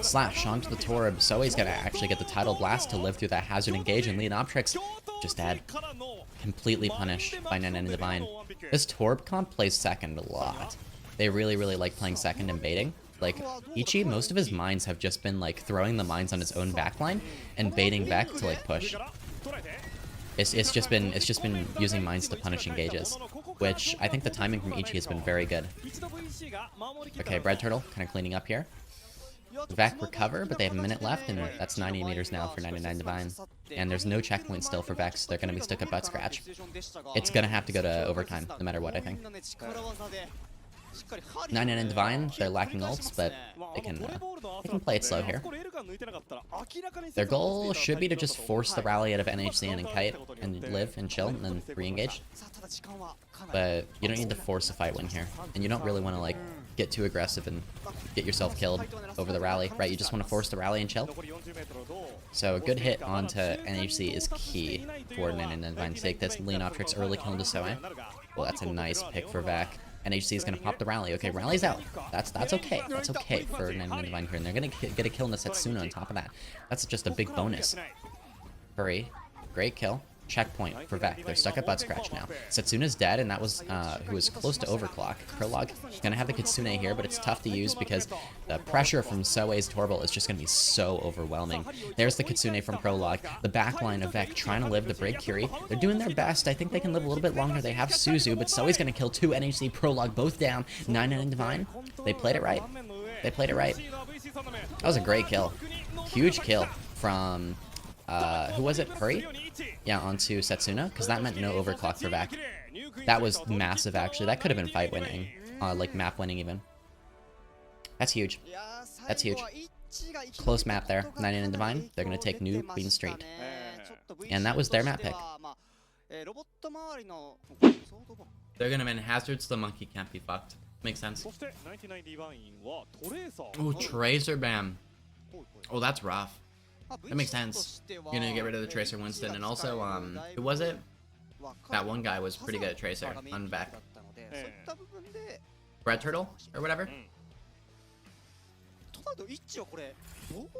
Slash onto the Torb. Soe's gonna actually get the Tidal Blast to live through that Hazard engage, and Leonoptrix just dead. Completely punished by 99Divine. This Torb comp plays second a lot. They really like playing second and baiting. Like, Ichi, most of his mines have just been like throwing the mines on his own backline and baiting back to like push. It's just been using mines to punish engages, which I think the timing from Ichi has been very good. Okay, BreadTurtle kind of cleaning up here. VEC recover, but they have a minute left, and that's 90 meters now for 99Divine. And there's no checkpoint still for VEC, so they're going to be stuck at butt scratch. It's going to have to go to overtime, no matter what, I think. 99Divine, they're lacking ults, but they can play it slow here. Their goal should be to just force the rally out of NHC and Kite and live and chill and then re-engage. But you don't need to force a fight win here, and you don't really want to like get too aggressive and get yourself killed over the rally, right? You just want to force the rally and chill. So a good hit onto NHC is key for 99Divine to take this Leonoptrix early kill into Soe. Well, that's a nice pick for VEC. NHC is going to pop the rally. Okay, rally's out. That's okay. That's okay for 99Divine here. And they're going to get a kill in the Setsuna on top of that. That's just a big bonus. Hurry. Great kill. Checkpoint for VEC. They're stuck at butt scratch now. Setsuna's dead, and that was who was close to overclock. Prologue gonna have the Kitsune here, but it's tough to use because the pressure from Soe's Torval is just gonna be so overwhelming. There's the Kitsune from Prologue. The backline of VEC trying to live the Brig Kiri. They're doing their best. I think they can live a little bit longer. They have Suzu, but Soe's gonna kill two NHC Prologue, both down. 99Divine. They played it right. They played it right. That was a great kill. Huge kill from who was it? Hurry? Yeah, onto Setsuna, because that meant no overclock for VEC. That was massive, actually. That could have been fight winning, like map winning even. That's huge. That's huge. Close map there. 99Divine. They're going to take New Queen Street. And that was their map pick. They're going to win Hazard, so the monkey can't be fucked. Makes sense. Oh, Tracer Bam. Oh, that's rough. That makes sense. You're gonna get rid of the Tracer Winston, and also, who was it? That one guy was pretty good at Tracer on VEC. BreadTurtle or whatever. ード1はこれボール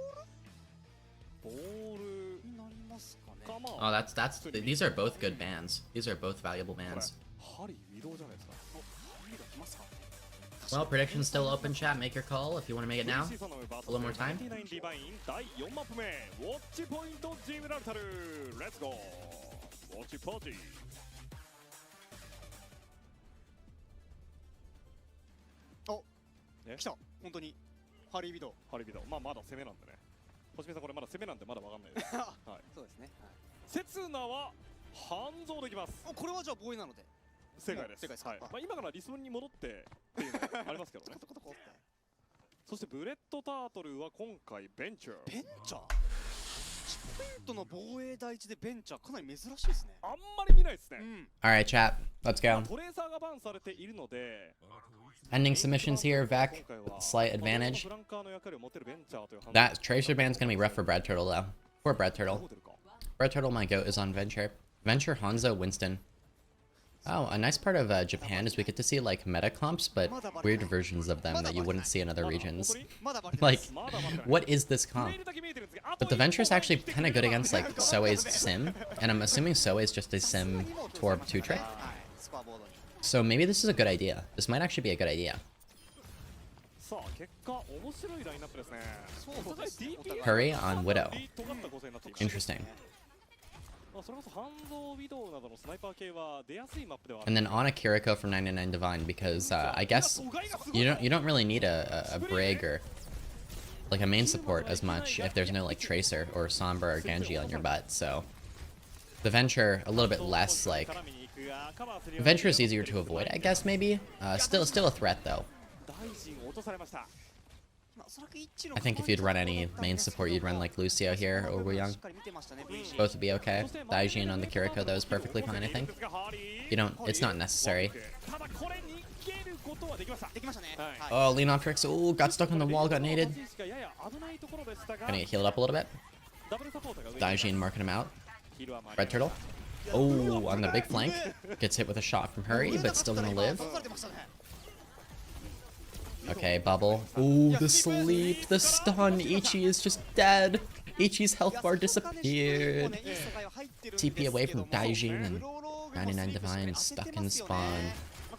ボールになりますかね。かま Oh, that's these are both good bans. These are both valuable これ bans. ハリー移動じゃないですか。おハリーが来ますか。 Well, prediction's still open, chat. Make your call if you want to make it now. A little more time. 99Divine 第4マップ目ウォッチポイントジムラルタルレッツゴーウォッチポーチおね来た本当にハリービド。ハリビドまあまだ攻めなんでね星見さんこれまだ攻めなんでまだわかんないですはいそうですね。はいセツナは半蔵できますおこれはじゃあ防衛なので。正解です正解ですかはいまあ、今からリスボンに戻ってっていうのがありますけどねコトコトコトってそしてブレッドタートルは今回ベンチャーベンチャー。1ポイントの防衛第一でベンチャーかなり珍しいですね。あんまり見ないですね、うん。 All right, chat. Let's go. トレーサーがバンされているので Ending submissions here, Vec. Slight advantage. フランカーの役割を持てるベンチャーという判 That Tracer ban's gonna be rough for BreadTurtle though. For 断 BreadTurtle. どう出るか BreadTurtle, my goat, is on Venture. Venture, Hanzo, Winston. Oh, a nice part of Japan is we get to see like meta comps, but weird versions of them that you wouldn't see in other regions. まだバレてない Like, まだ待ってない what is this 触れ comp? るだけ見えてるんですが But the Venture's actually kind of good against like Soei's Sim, and I'm assuming Soei's just a Sim Torb 2 trick. はいスコアボードに。 So maybe this is a good idea. This might actually be a good idea. さあ結果面白いラインナップですねそうですね。 DPS Hurry on Widow. 尖った構成になっています Interesting. まあそれこそ半蔵ウィドウなどのスナイパー系は出やすいマップではある And then on a Kiriko from 99Divine because I guess you don't really need a Brig or like a main support as much if there's no like Tracer or Sombra or Genji on your butt. So the Venture a little bit less like Venture is easier to avoid, I guess maybe. Still a threat though. 大臣落とされました おそらく1の I think if you'd run any main support, you'd run like Lucio here or Wu Young. しっかり見てましたね VC。 Both would be okay. Daijin on the Kiriko though is perfectly fine, I think. You don't. It's not necessary. ただこれ逃げることはできましたできましたね。はいはい。 Oh, lean off tricks. Oh, got stuck on the wall, got naded. やや危ないところでしたが Gonna get healed up a little bit. ダブルサポートが上に Daijin marking him out. ヒールは回り BreadTurtle. Oh, on the big flank. Gets hit with a shot from Hurry, but still gonna live. 倒されてましたね。 Okay, Bubble. Ooh, the sleep, the stun. Ichi is just dead. Ichi's health bar disappeared. TP away from Daijin and 99Divine stuck in spawn.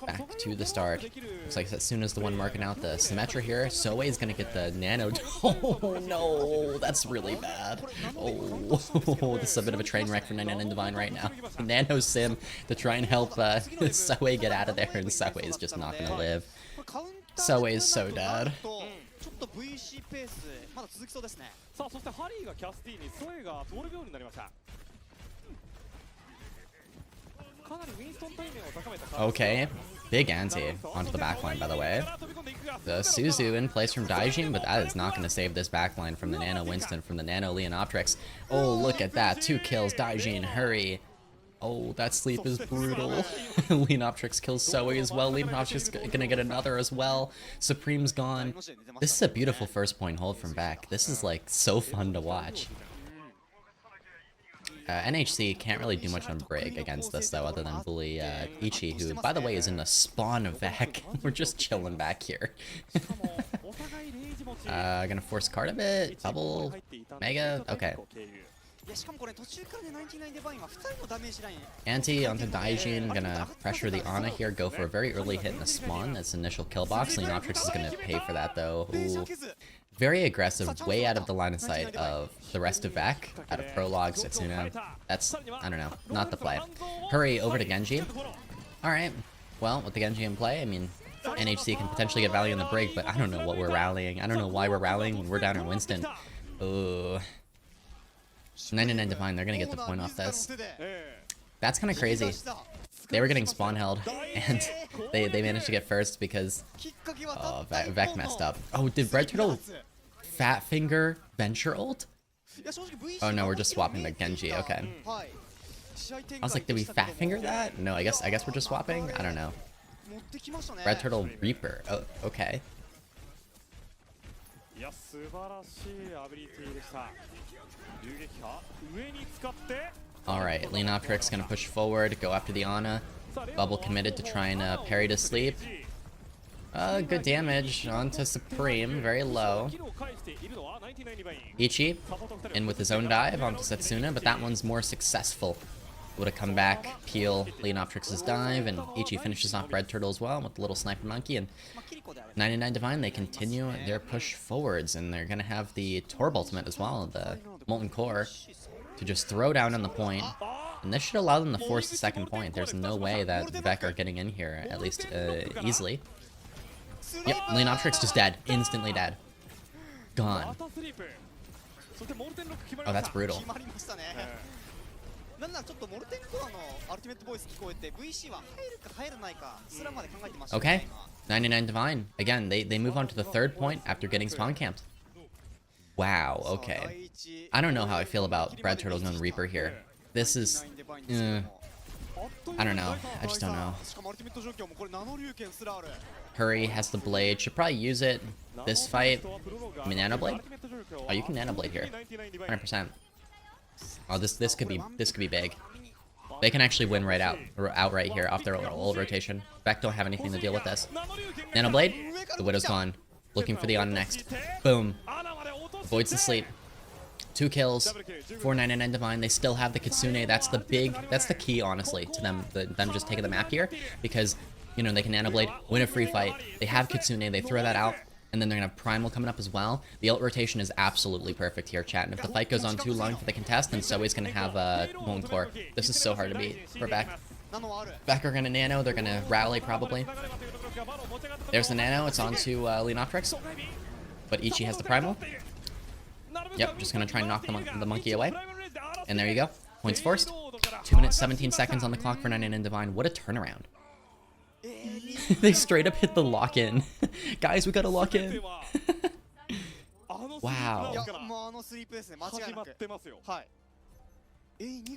Back to the start. Looks like as soon as the one marking out the Symmetra here, Soei is gonna get the Nano. Oh no, that's really bad. Oh, this is a bit of a train wreck for 99Divine right now. Nano Sim to try and help Soei get out of there, and Soei is just not gonna live. Soei is so dead. ちょっと VC ペースまだ続きそうですね。さあそしてハリーがキャスティにソエが通るようになりましたかなりウィンストン対面を高めた Okay, big anti onto the backline, by the way. The Suzu in place from Daijin, but that is not going to save this backline from the Nano Winston, from the Nano Leonoptrix. Oh, look at that. 2 kills, Daijin, Hurry. Oh, that sleep is brutal. Leonoptrix kills Soei as well. Leonoptrix gonna get another as well. Supreme's gone. This is a beautiful first point hold from back. This is like so fun to watch. NHC can't really do much on Brig against this though, other than bully Ichi, who by the way is in the spawn of Vac. We're just chilling back here. Gonna force card a bit. Bubble. Mega. Okay. いやしかもこれ途中からね99Divineは2人のダメージライン。 Anti onto Daijin, gonna pressure the Ana here, go for a very early hit in the spawn. That's initial kill box. Leonoptrix is gonna pay for that though. Ooh. Very aggressive, way out of the line of sight of the rest of Vac, out of Prologue, Setsuna. That's, I don't know, not the play. Hurry over to Genji. Alright, well, with the Genji in play, I mean, NHC can potentially get value in the break, but I don't know what we're rallying. I don't know why we're rallying when we're down in Winston. Ooh. 99Divine, they're gonna get the point off this. That's kind of crazy. They were getting spawn held, and they managed to get first because Vec messed up. Oh, did BreadTurtle fat finger Venture ult? Oh no, we're just swapping the Genji. Okay. I was like, did we fat finger that? No, I guess we're just swapping. I don't know. BreadTurtle Reaper. Oh, okay. いや素晴らしいアビリティでした流撃波上に使って Alright, Leonoptrix gonna push forward, go after the Ana. Bubble committed to try and parry to sleep. Good damage onto Supreme, very low. Ichi in with his own dive onto Setsuna, but that one's more successful. Would have come back, peel Leonoptrix's dive, and Ichi finishes off BreadTurtle as well with the little Sniper Monkey, and 99Divine, they continue their push forwards, and they're going to have the Torb ultimate as well, the Molten Core, to just throw down on the point, and this should allow them to force the second point. There's no way that VEC are getting in here, at least easily. Yep, Leonoptrix just dead, instantly dead. Gone. Oh, that's brutal. Okay, 99Divine. Again, they move on to the third point after getting spawn camped. Wow, okay. I don't know how I feel about BreadTurtle's own Reaper here. This is... I don't know. I just don't know. Hurry has the blade. Should probably use it this fight. I mean, Nano Blade? Oh, you can Nano Blade here. 100%. Oh, this could be big. They can actually win right outright here off their old rotation. VEC don't have anything to deal with this. Nano Blade. The Widow's gone. Looking for the on next. Boom. Avoids the sleep. 2 kills for 99Divine. They still have the Kitsune. That's the key, honestly, to them just taking the map here, because, you know, they can Nano Blade, win a free fight. They have Kitsune. They throw that out, and then they're gonna have Primal coming up as well. The ult rotation is absolutely perfect here, chat. And if the fight goes on too long for the contest, then Zoe's gonna have a Molten Core. This is so hard to beat for VEC. VEC are gonna Nano. They're gonna rally probably. There's the Nano. It's onto Leonoptrix, but Ichi has the Primal. Yep, just gonna try and knock the monkey away. And there you go. Points forced. 2 minutes, 17 seconds on the clock for 99Divine. What a turnaround. They straight up hit the lock-in. Guys, we gotta lock in. Wow.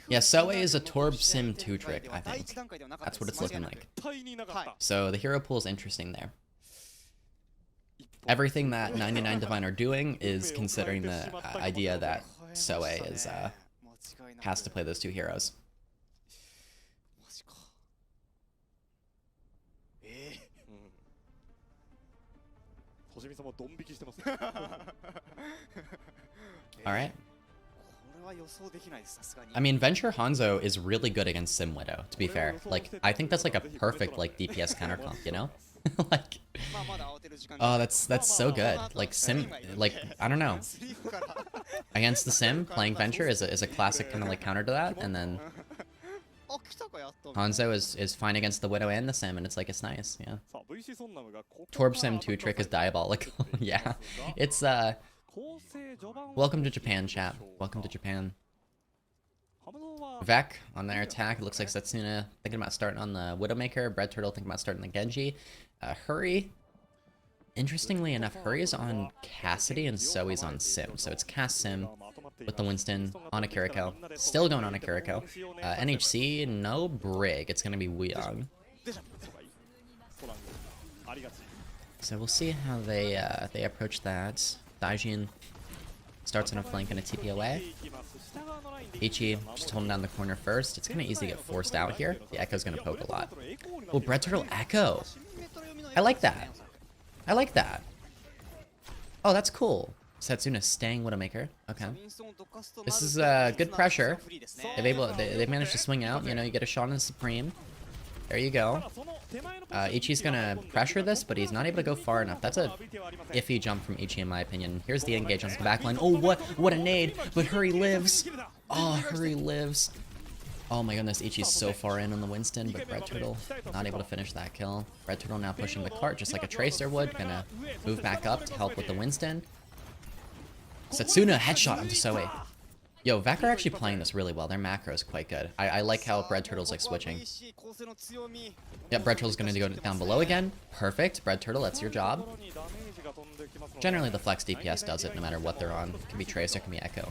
Yeah, Zoe is a Torb Sim 2 trick, I think. That's what it's looking like. So the hero pool is interesting there. Everything that 99Divine are doing is considering the idea that Zoe is has to play those 2 heroes. All right. I mean, Venture Hanzo is really good against Sim Widow, to be fair. Like, I think that's like a perfect like DPS counter comp, you know? Like, oh, that's so good. Like Sim, like, I don't know. Against the Sim, playing Venture is a classic kind of like counter to that, and then Hanzo is fine against the Widow and the Sim, and it's like, it's nice, yeah. Torb Sim 2 trick is diabolical. Yeah, it's welcome to Japan, chat. Welcome to Japan. VEC on their attack. It looks like Setsuna thinking about starting on the Widowmaker. BreadTurtle thinking about starting the Genji. Hurry. Interestingly enough, Hurry is on Cassidy and Zoe's on Sim. So it's Cass Sim with the Winston on a Kiriko. Still going on a Kiriko. NHC, no Brig. It's going to be Wuyong. So we'll see how they approach that. Daijin starts on a flank and a TP away. Ichi just holding down the corner first. It's kind of easy to get forced out here. The Echo's going to poke a lot. Oh, BreadTurtle Echo. I like that. I like that. Oh, that's cool. Setsuna staying Widowmaker. Okay. This is good pressure. They've managed to swing out. You know, you get a shot on the Supreme. There you go. Ichi's gonna pressure this, but he's not able to go far enough. That's a iffy jump from Ichi, in my opinion. Here's the engage on the backline. Oh, what a nade! But Hurry lives. Oh, Hurry lives. Oh my goodness, Ichi's so far in on the Winston, but BreadTurtle not able to finish that kill. BreadTurtle now pushing the cart just like a Tracer would. Gonna move back up to help with the Winston. Setsuna headshot onto Zoe. Yo, VEC are actually playing this really well. Their macro is quite good. I like how BreadTurtle's like switching. Yep, BreadTurtle's gonna go down below again. Perfect. BreadTurtle, that's your job. Generally, the flex DPS does it no matter what they're on. It can be Tracer, it can be Echo.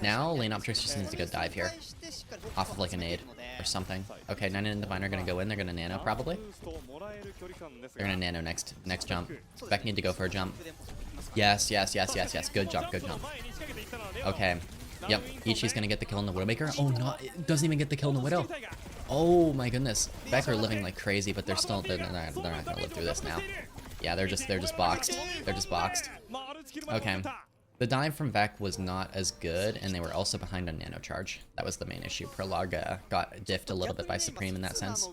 Now, Leonoptrix just needs to go dive here. Off of like a nade or something. Okay, 99Divine are gonna go in. They're gonna Nano probably. They're gonna Nano next jump. VEC need to go for a jump. Yes. Good jump. Okay. Yep. Ichi's gonna get the kill on the Widowmaker. Oh, no. It doesn't even get the kill on the Widow. Oh my goodness. VEC are living like crazy, but they're not gonna live through this now. Yeah, they're just boxed. They're just boxed. Okay. The dive from VEC was not as good, and they were also behind on nano charge. That was the main issue. Prolog got diffed a little bit by Supreme in that sense.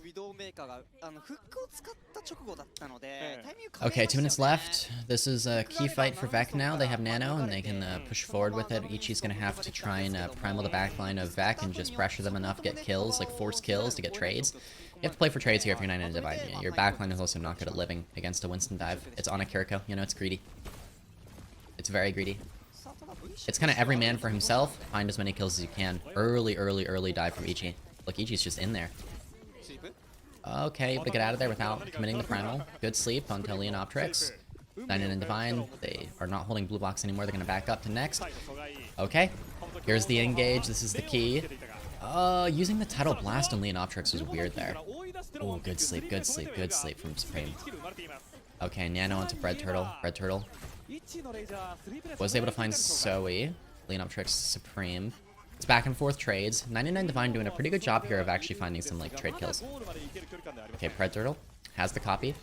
Okay, 2 minutes left. This is a key fight for VEC now. They have nano, and they can push forward with it. Ichi's gonna have to try and primal the backline of VEC and just pressure them enough to get kills, like force kills to get trades. You have to play for trades here if you're 99Divine. Your backline is also not good at living against a Winston dive. It's on a Kiriko, you know, it's greedy. It's very greedy. It's kind of every man for himself. Find as many kills as you can. Early dive from Ichi. Look, Ichi's just in there. Okay, able to get out of there without committing the primal. Good sleep onto Leonoptrix. 99Divine, they are not holding blue box anymore. They're going to back up to next. Okay, here's the engage. This is the key. Using the Tidal Blast on Leonoptrix was weird there. Oh, good sleep from Supreme. Okay, nano onto BreadTurtle. Was able to find Zoe. Leonoptrix Supreme. It's back and forth trades. 99Divine doing a pretty good job here of actually finding some like trade kills. Okay, BreadTurtle has the copy.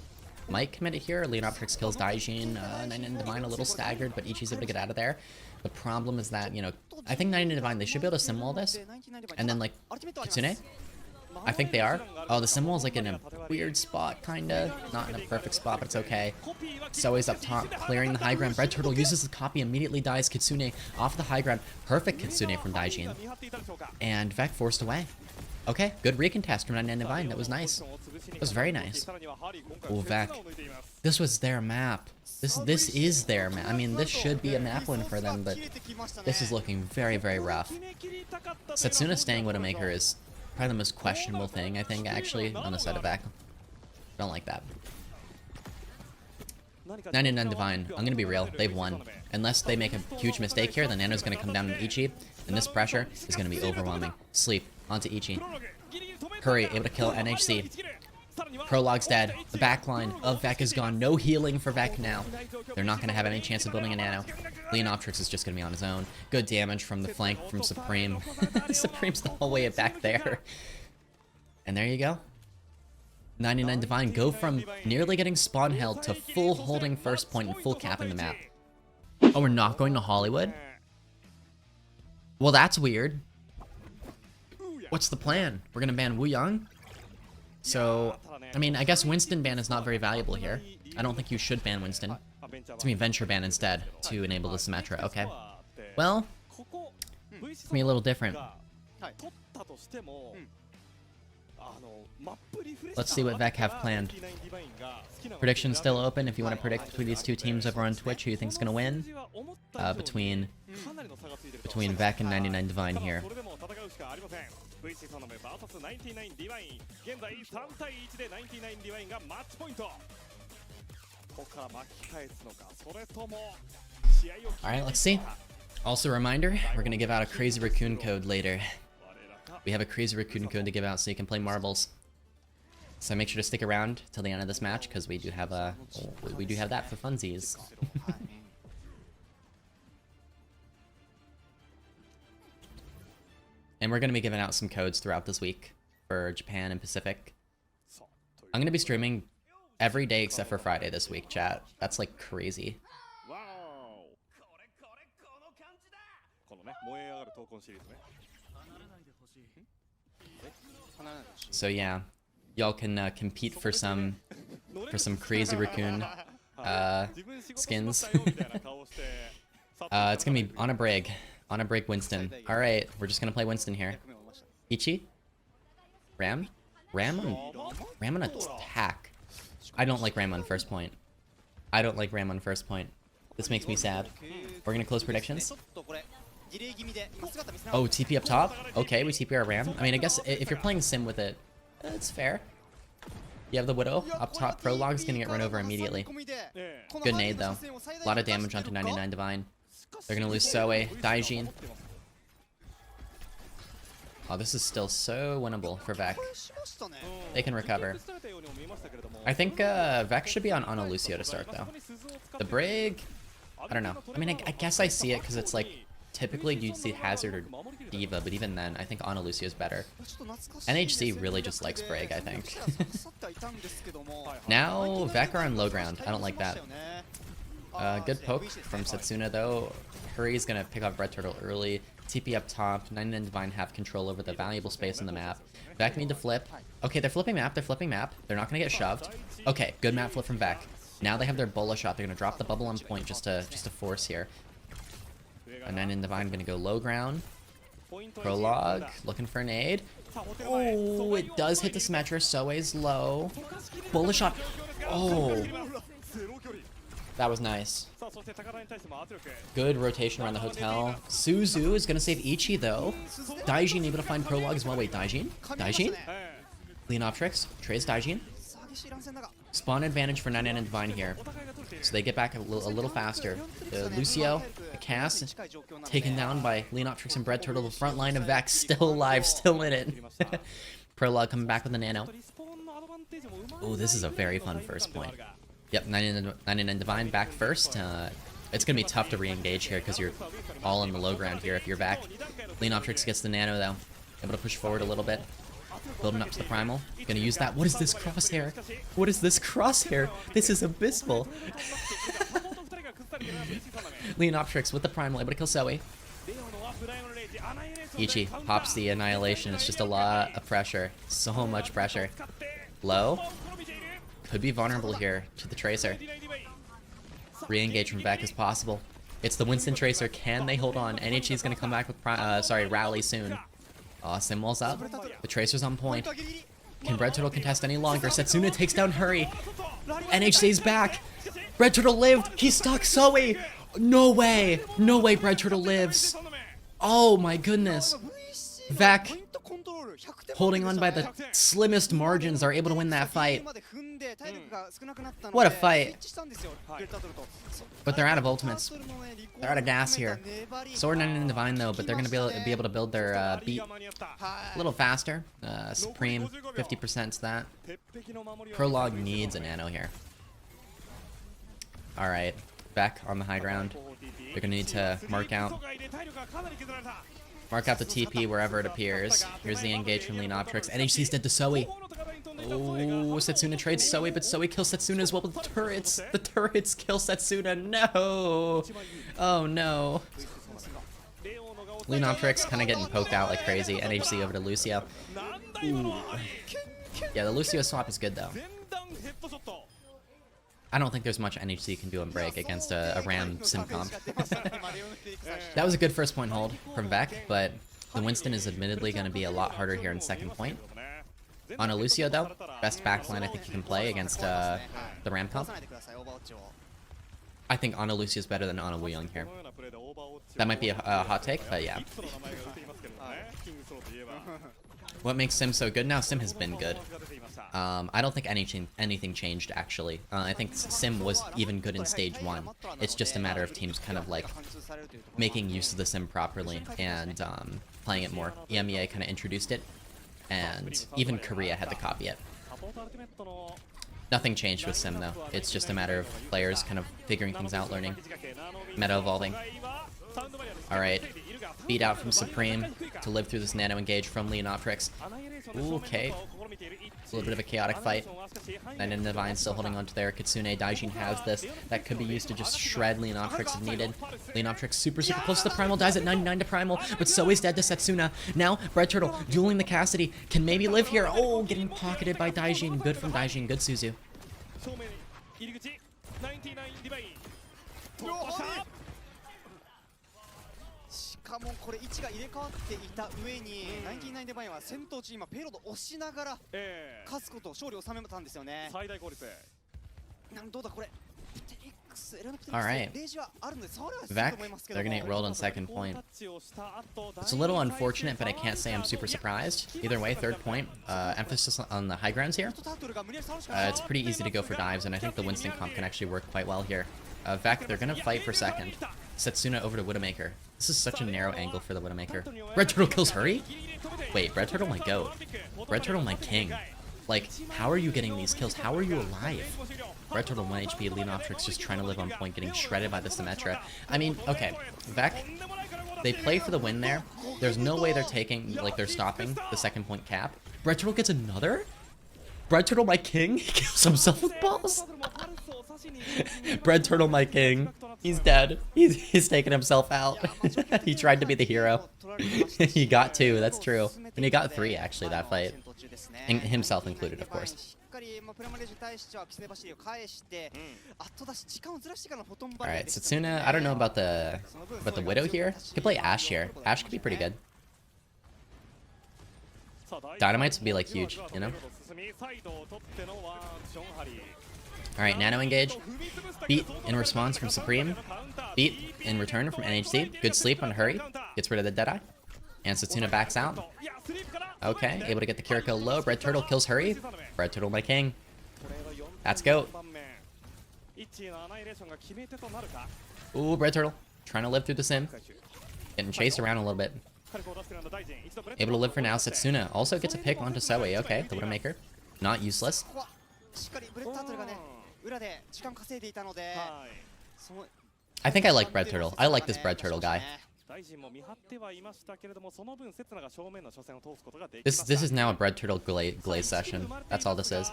Might commit it here. Leonoptrix kills Daijin. 99Divine a little staggered, but Ichi's able to get out of there. The problem is that, you know, I think 99Divine, they should be able to sim wall this. And then like Kitsune. I think they are. Oh, the sim wall is like in a weird spot, kinda. Not in a perfect spot, but it's okay. Zoe's up top, clearing the high ground. BreadTurtle uses the copy, immediately dies Kitsune off the high ground. Perfect Kitsune from Daijin. And VEC forced away. Okay, good recontest from 99Divine. That was nice. That was very nice. Oh, VEC. This was their map. This is their map. I mean, this should be a map win for them, but this is looking very, very rough. Setsuna staying Widowmaker is probably the most questionable thing, I think, actually, on the side of VEC. Don't like that. 99Divine, I'm gonna be real, they've won. Unless they make a huge mistake here, then Nano's gonna come down on Ichi, and this pressure is gonna be overwhelming. Sleep, onto Ichi. Hurry, able to kill NHC. Prolog's dead. The backline of VEC is gone. No healing for VEC now. They're not going to have any chance of building a nano. Leonoptrix is just going to be on his own. Good damage from the flank from Supreme. Supreme's the whole way back there. And there you go. 99Divine go from nearly getting spawn held to full holding first point and full capping the map. Oh, we're not going to Hollywood? Well, that's weird. What's the plan? We're going to ban Wu Yang? So, I mean, I guess Winston ban is not very valuable here. I don't think you should ban Winston. It's gonna be Venture ban instead to enable the Symmetra. Okay. Well, it's gonna be a little different. Let's see what VEC have planned. Predictions still open if you want to predict between these two teams over on Twitch who you think's gonna win. Between VEC and 99Divine here. Alright, let's see. Also a reminder, we're going to give out a Crazy Raccoon code later. We have a Crazy Raccoon code to give out so you can play marbles. So make sure to stick around till the end of this match because we do have that for funsies. And we're going to be giving out some codes throughout this week for Japan and Pacific. I'm going to be streaming every day except for Friday this week, chat. That's like crazy. So yeah, y'all can compete for some Crazy Raccoon skins. It's going to be on a break. On a break, Winston. Alright, we're just gonna play Winston here. Ichi? Ram? Ram on attack. I don't like Ram on first point. This makes me sad. We're gonna close predictions. Oh, TP up top? Okay, we TP our Ram. I mean, I guess if you're playing Sim with it, it's fair. You have the Widow up top. Prolog's gonna get run over immediately. Good nade, though. A lot of damage onto 99Divine. They're gonna lose Zoe, Daijin. Oh, this is still so winnable for VEC. They can recover. I think VEC should be on Lucio to start, though. The Brig, I don't know. I mean, I guess I see it because it's like typically you'd see Hazard or Diva, but even then, I think Ana Lucia is better. NHC really just likes Brig, I think. Now, VEC are on low ground. I don't like that. Good poke from Setsuna, though. Hurry's gonna pick off BreadTurtle early. TP up top. 99Divine have control over the valuable space on the map. VEC need to flip. Okay, they're flipping map. They're flipping map. They're not gonna get shoved. Okay, good map flip from VEC. Now they have their bola shot. They're gonna drop the bubble on point just to force here. 99Divine gonna go low ground. Prologue looking for an aid. Oh, it does hit the Symmetra. Soe's low. Bola shot. Oh. That was nice. Good rotation around the hotel. Suzu is gonna save Ichi though. Daijin able to find Prologue as well. Wait, Daijin? Daijin? Leonoptrix trades Daijin. Spawn advantage for 99Divine here. So they get back a little faster. Lucio, the cast, taken down by Leonoptrix and BreadTurtle. The front line of VEC still alive, still in it. Prologue coming back with the nano. Oh, this is a very fun first point. Yep, 99Divine back first. It's going to be tough to re-engage here because you're all in the low ground here if you're back. Leonoptrix gets the nano though. Able to push forward a little bit. Building up to the primal. Gonna use that. What is this crosshair? What is this crosshair? This is abysmal. Leonoptrix with the primal, able to kill Zoe. Ichi pops the annihilation. It's just a lot of pressure. So much pressure. Low. Could be vulnerable here to the Tracer. Re-engage from VEC as possible. It's the Winston Tracer. Can they hold on? NHC is gonna come back with rally soon. Sim walls up. The Tracer's on point. Can BreadTurtle contest any longer? Setsuna takes down Hurry. NHC's back. BreadTurtle lived. He stuck Zoe. No way. No way BreadTurtle lives. Oh my goodness. VEC, holding on by the slimmest margins, are able to win that fight. What a fight. But they're out of ultimates. They're out of gas here. So are 99Divine though, but they're going to be able to build their beat a little faster. Supreme, 50% to that. Prologue needs a nano here. Alright, VEC on the high ground. They're going to need to mark out the TP wherever it appears. Here's the engage from Leonoptrix. NHC's dead to Zoe. Oh, Setsuna trades Zoe, but Zoe kills Setsuna as well with the turrets. The turrets kill Setsuna. No. Oh no. Leonoptrix kind of getting poked out like crazy. NHC over to Lucio. Ooh. Yeah, the Lucio swap is good though. I don't think there's much NHC can do on break against a Ram sim comp. That was a good first point hold from VEC, but the Winston is admittedly going to be a lot harder here in second point. On a Lucio though, best backline I think you can play against the Ram comp. I think Ana Lucia is better than Ana Wuyong here. That might be a hot take, but yeah. What makes Sim so good now? Sim has been good. I don't think anything changed, actually. I think Sim was even good in stage 1. It's just a matter of teams kind of like making use of the Sim properly and playing it more. EMEA kind of introduced it, and even Korea had to copy it. Nothing changed with Sim though. It's just a matter of players kind of figuring things out, learning, meta evolving. Alright, beat out from Supreme to live through this nano engage from Leonoptrix. Ooh, okay. It's a little bit of a chaotic fight. 99Divine still holding on to their Kitsune. Daijin has this. That could be used to just shred Leonoptrix if needed. Leonoptrix super close to the Primal. Dies at 99 to Primal, but Zoe's dead to Setsuna. Now, BreadTurtle dueling the Cassidy. Can maybe live here. Oh, getting pocketed by Daijin. Good from Daijin. Good Suzu. Alright. VEC, they're gonna get rolled on second point. It's a little unfortunate, but I can't say I'm super surprised. Either way, third point. Emphasis on the high grounds here. It's pretty easy to go for dives, and I think the Winston comp can actually work quite well here. VEC, they're gonna fight for second. Setsuna over to Widowmaker. This is such a narrow angle for the Widowmaker. BreadTurtle kills Hurry? Wait, BreadTurtle my goat. BreadTurtle my king. Like, how are you getting these kills? How are you alive? BreadTurtle 1 HP, Leonoptrix just trying to live on point, getting shredded by the Symmetra. I mean, okay, VEC, they play for the win there. There's no way they're taking, like, they're stopping the second point cap. BreadTurtle gets another? BreadTurtle, my king? He kills himself with balls? BreadTurtle, my king. He's dead. He's taking himself out. He tried to be the hero. He got 2, that's true. And he got 3, actually, that fight. And himself included, of course. Alright, Setsuna, I don't know about the Widow here. Could play Ashe here. Ashe could be pretty good. Dynamites would be like huge, you know? Alright, Nano engage. Beat in response from Supreme. Beat in return from NHC. Good sleep on Hurry. Gets rid of the Deadeye. And Setsuna backs out. Okay, able to get the Kiriko low. BreadTurtle kills Hurry. BreadTurtle, my king. That's GOAT. Ooh, BreadTurtle. Trying to live through the sim. Getting chased around a little bit. Able to live for now. Setsuna also gets a pick onto Zoe. Okay, the Widowmaker. Not useless. I think I like BreadTurtle. I like this BreadTurtle guy. This is now a BreadTurtle glaze session. That's all this is.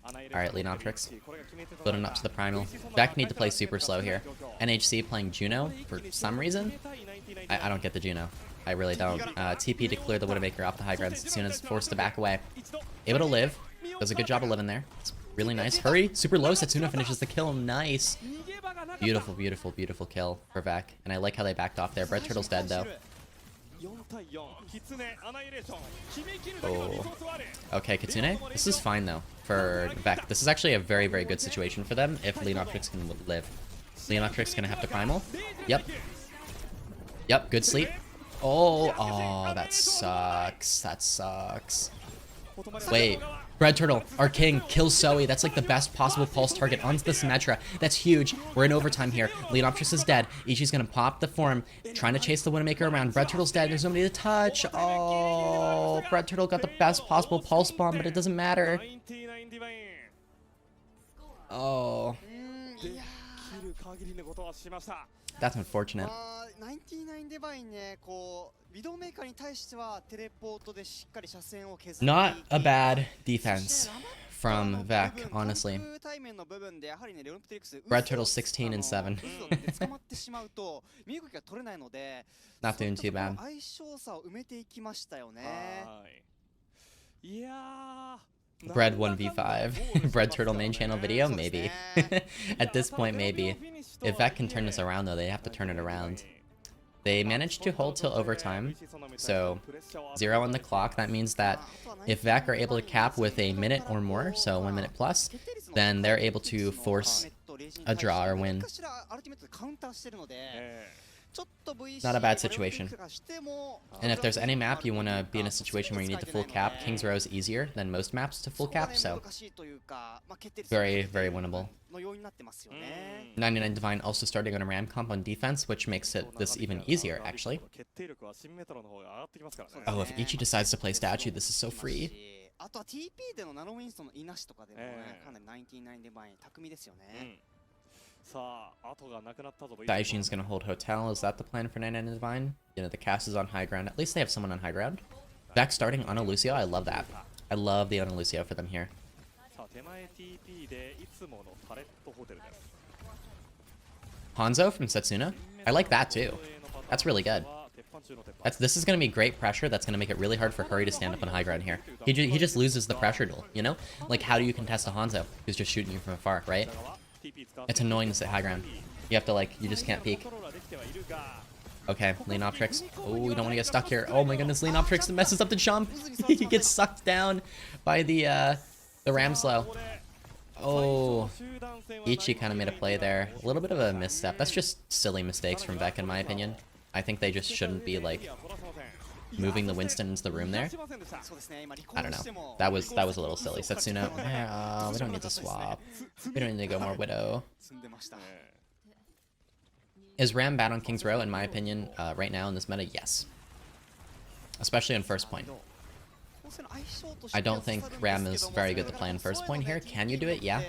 Alright, Leonoptrix. Building up to the Primal. VEC need to play super slow here. NHC playing Juno for some reason. I don't get the Juno. I really don't. TP to clear the Widowmaker off the high ground. Setsuna's forced to back away. Able to live. Does a good job of living there. It's really nice. Hurry! Super low. Setsuna finishes the kill. Nice. Beautiful, beautiful, beautiful kill for VEC. And I like how they backed off there. BreadTurtle's dead, though. Oh. Okay, Kitsune. This is fine, though, for VEC. This is actually a very, very good situation for them if Leonoptrix can live. Leonoptrix gonna have to Primal. Yep. Yep, good sleep. Oh, that sucks. That sucks. Wait. BreadTurtle, our king, kills Zoe. That's like the best possible pulse target onto the Symmetra. That's huge. We're in overtime here. Leonoptrix is dead. Ichi's gonna pop the form, trying to chase the Widowmaker around. BreadTurtle's dead. There's nobody to touch. Oh, BreadTurtle got the best possible pulse bomb, but it doesn't matter. Oh. That's unfortunate. 99Divine ね、こう、Widowmaker に対してはテレポートでしっかり車線を削って Not a bad defense from VEC, honestly. BreadTurtle 16 and 7. Not doing too bad. Bread 1v5. BreadTurtle main channel video? Maybe. At this point, maybe. If VEC can turn this around, though, they have to turn it around. They managed to hold till overtime, so 0 on the clock. That means that if VEC are able to cap with a minute or more, so 1 minute plus, then they're able to force a draw or win. Not a bad situation. And if there's any map you want to be in a situation where you need to full cap, King's Row is easier than most maps to full cap, so very, very winnable. 99Divine also starting on a ram comp on defense, which makes it this even easier, actually. Oh, if Ichi decides to play statue, this is so free. Daijin's gonna hold hotel. Is that the plan for 99Divine? You know, the cast is on high ground. At least they have someone on high ground. VEC starting on Lucio. I love that. I love the Lucio for them here. Hanzo from Setsuna. I like that too. That's really good. This is gonna be great pressure. That's gonna make it really hard for Hurry to stand up on high ground here. He just loses the pressure duel, you know? Like, how do you contest a Hanzo who's just shooting you from afar, right? It's annoying to sit high ground. You have to, like, you just can't peek. Okay, Leonoptrix. Oh, you don't want to get stuck here. Oh my goodness, Leonoptrix messes up the jump. He gets sucked down by the ram slow. Oh, Ichi kind of made a play there. A little bit of a misstep. That's just silly mistakes from VEC, in my opinion. I think they just shouldn't be, like, moving the Winston into the room there. I don't know. That was a little silly. Setsuna. We don't need to swap. We don't need to go more Widow. Is Ram bad on King's Row? In my opinion, right now in this meta, yes. Especially on first point. I don't think Ram is very good to play on first point here. Can you do it? Yeah.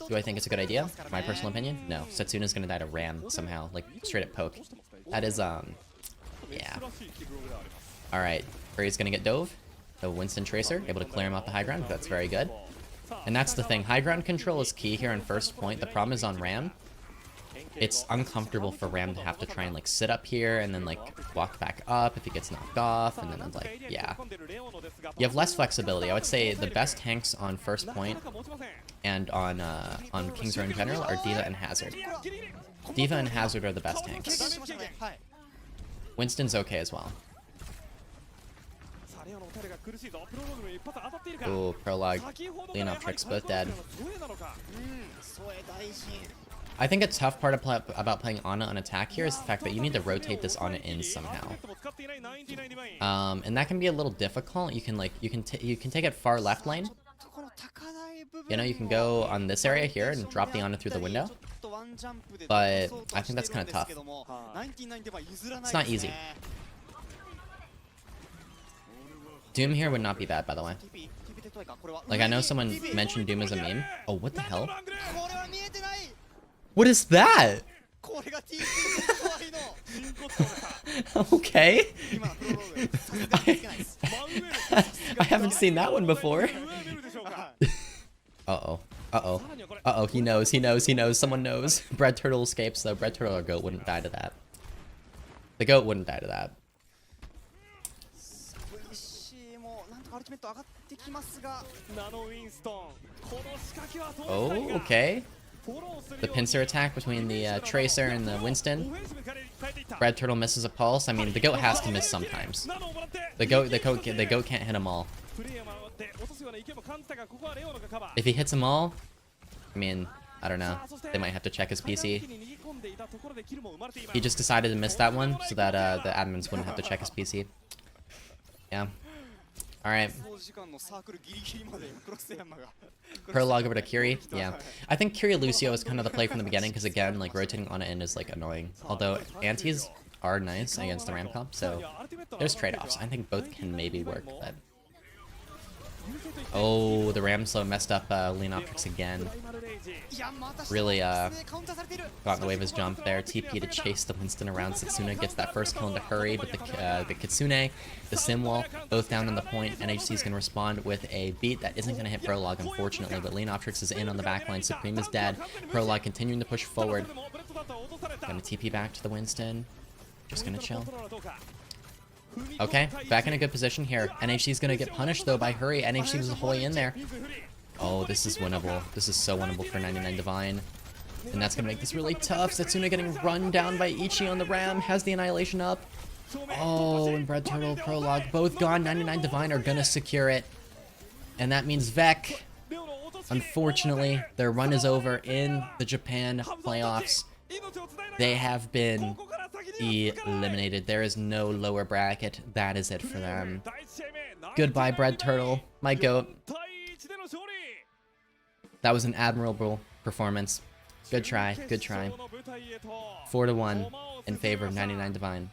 Do I think it's a good idea? My personal opinion? No. Setsuna's gonna die to Ram somehow. Like, straight up poke. That is, yeah. Alright. Furry's gonna get dove. The Winston Tracer, able to clear him off the high ground. That's very good. And that's the thing. High ground control is key here on first point. The problem is on Ram. It's uncomfortable for Ram to have to try and, like, sit up here and then, like, walk back up if he gets knocked off. And then, like, yeah. You have less flexibility. I would say the best tanks on first point and on King's Row in general are D.Va and Hazard. D.Va and Hazard are the best tanks. Winston's okay as well. Ooh, Prologue, Leonoptrix, both dead. I think a tough part about playing Ana on attack here is the fact that you need to rotate this Ana in somehow. And that can be a little difficult. You can take it far left lane. You know, you can go on this area here and drop the Ana through the window. But I think that's kind of tough. It's not easy. Doom here would not be bad, by the way. Like, I know someone mentioned Doom as a meme. Oh, what the hell? What is that? Okay. I haven't seen that one before. Uh-oh. Uh-oh. Uh-oh, he knows, he knows, he knows. Someone knows. BreadTurtle escapes, though. BreadTurtle or Goat wouldn't die to that. The Goat wouldn't die to that. Oh, okay. The pincer attack between the Tracer and the Winston. BreadTurtle misses a pulse. I mean, the Goat has to miss sometimes. The goat can't hit them all. If he hits them all, I mean, I don't know. They might have to check his PC. He just decided to miss that one so that the admins wouldn't have to check his PC. Yeah. Alright. Prologue over to Kiri. Yeah. I think Kiri Lucio is kind of the play from the beginning because, again, like, rotating on in is, like, annoying. Although, antis are nice against the Ram comp, so there's trade-offs. I think both can maybe work, but... Oh, the Ram slow messed up Leonoptrix again. Really got in the way of his jump there. TP to chase the Winston around. Setsuna gets that first kill into hurry, but the Kitsune, the Simwall, both down on the point. NHC is going to respond with a beat that isn't going to hit Prologue, unfortunately, but Leonoptrix is in on the backline. Supreme is dead. Prologue continuing to push forward. Going to TP back to the Winston. Just going to chill. Okay, back in a good position here. NHC's gonna get punished though by Hurry. NHC was the whole way in there. Oh, this is winnable. This is so winnable for 99Divine. And that's gonna make this really tough. Setsuna getting run down by Ichi on the Ram. Has the Annihilation up. Oh, and BreadTurtle, Prologue, both gone. 99Divine are gonna secure it. And that means VEC. Unfortunately, their run is over in the Japan playoffs. They have been eliminated. There is no lower bracket. That is it for them. Goodbye, BreadTurtle, my goat. That was an admirable performance. Good try, good try. 4-1 in favor of 99Divine.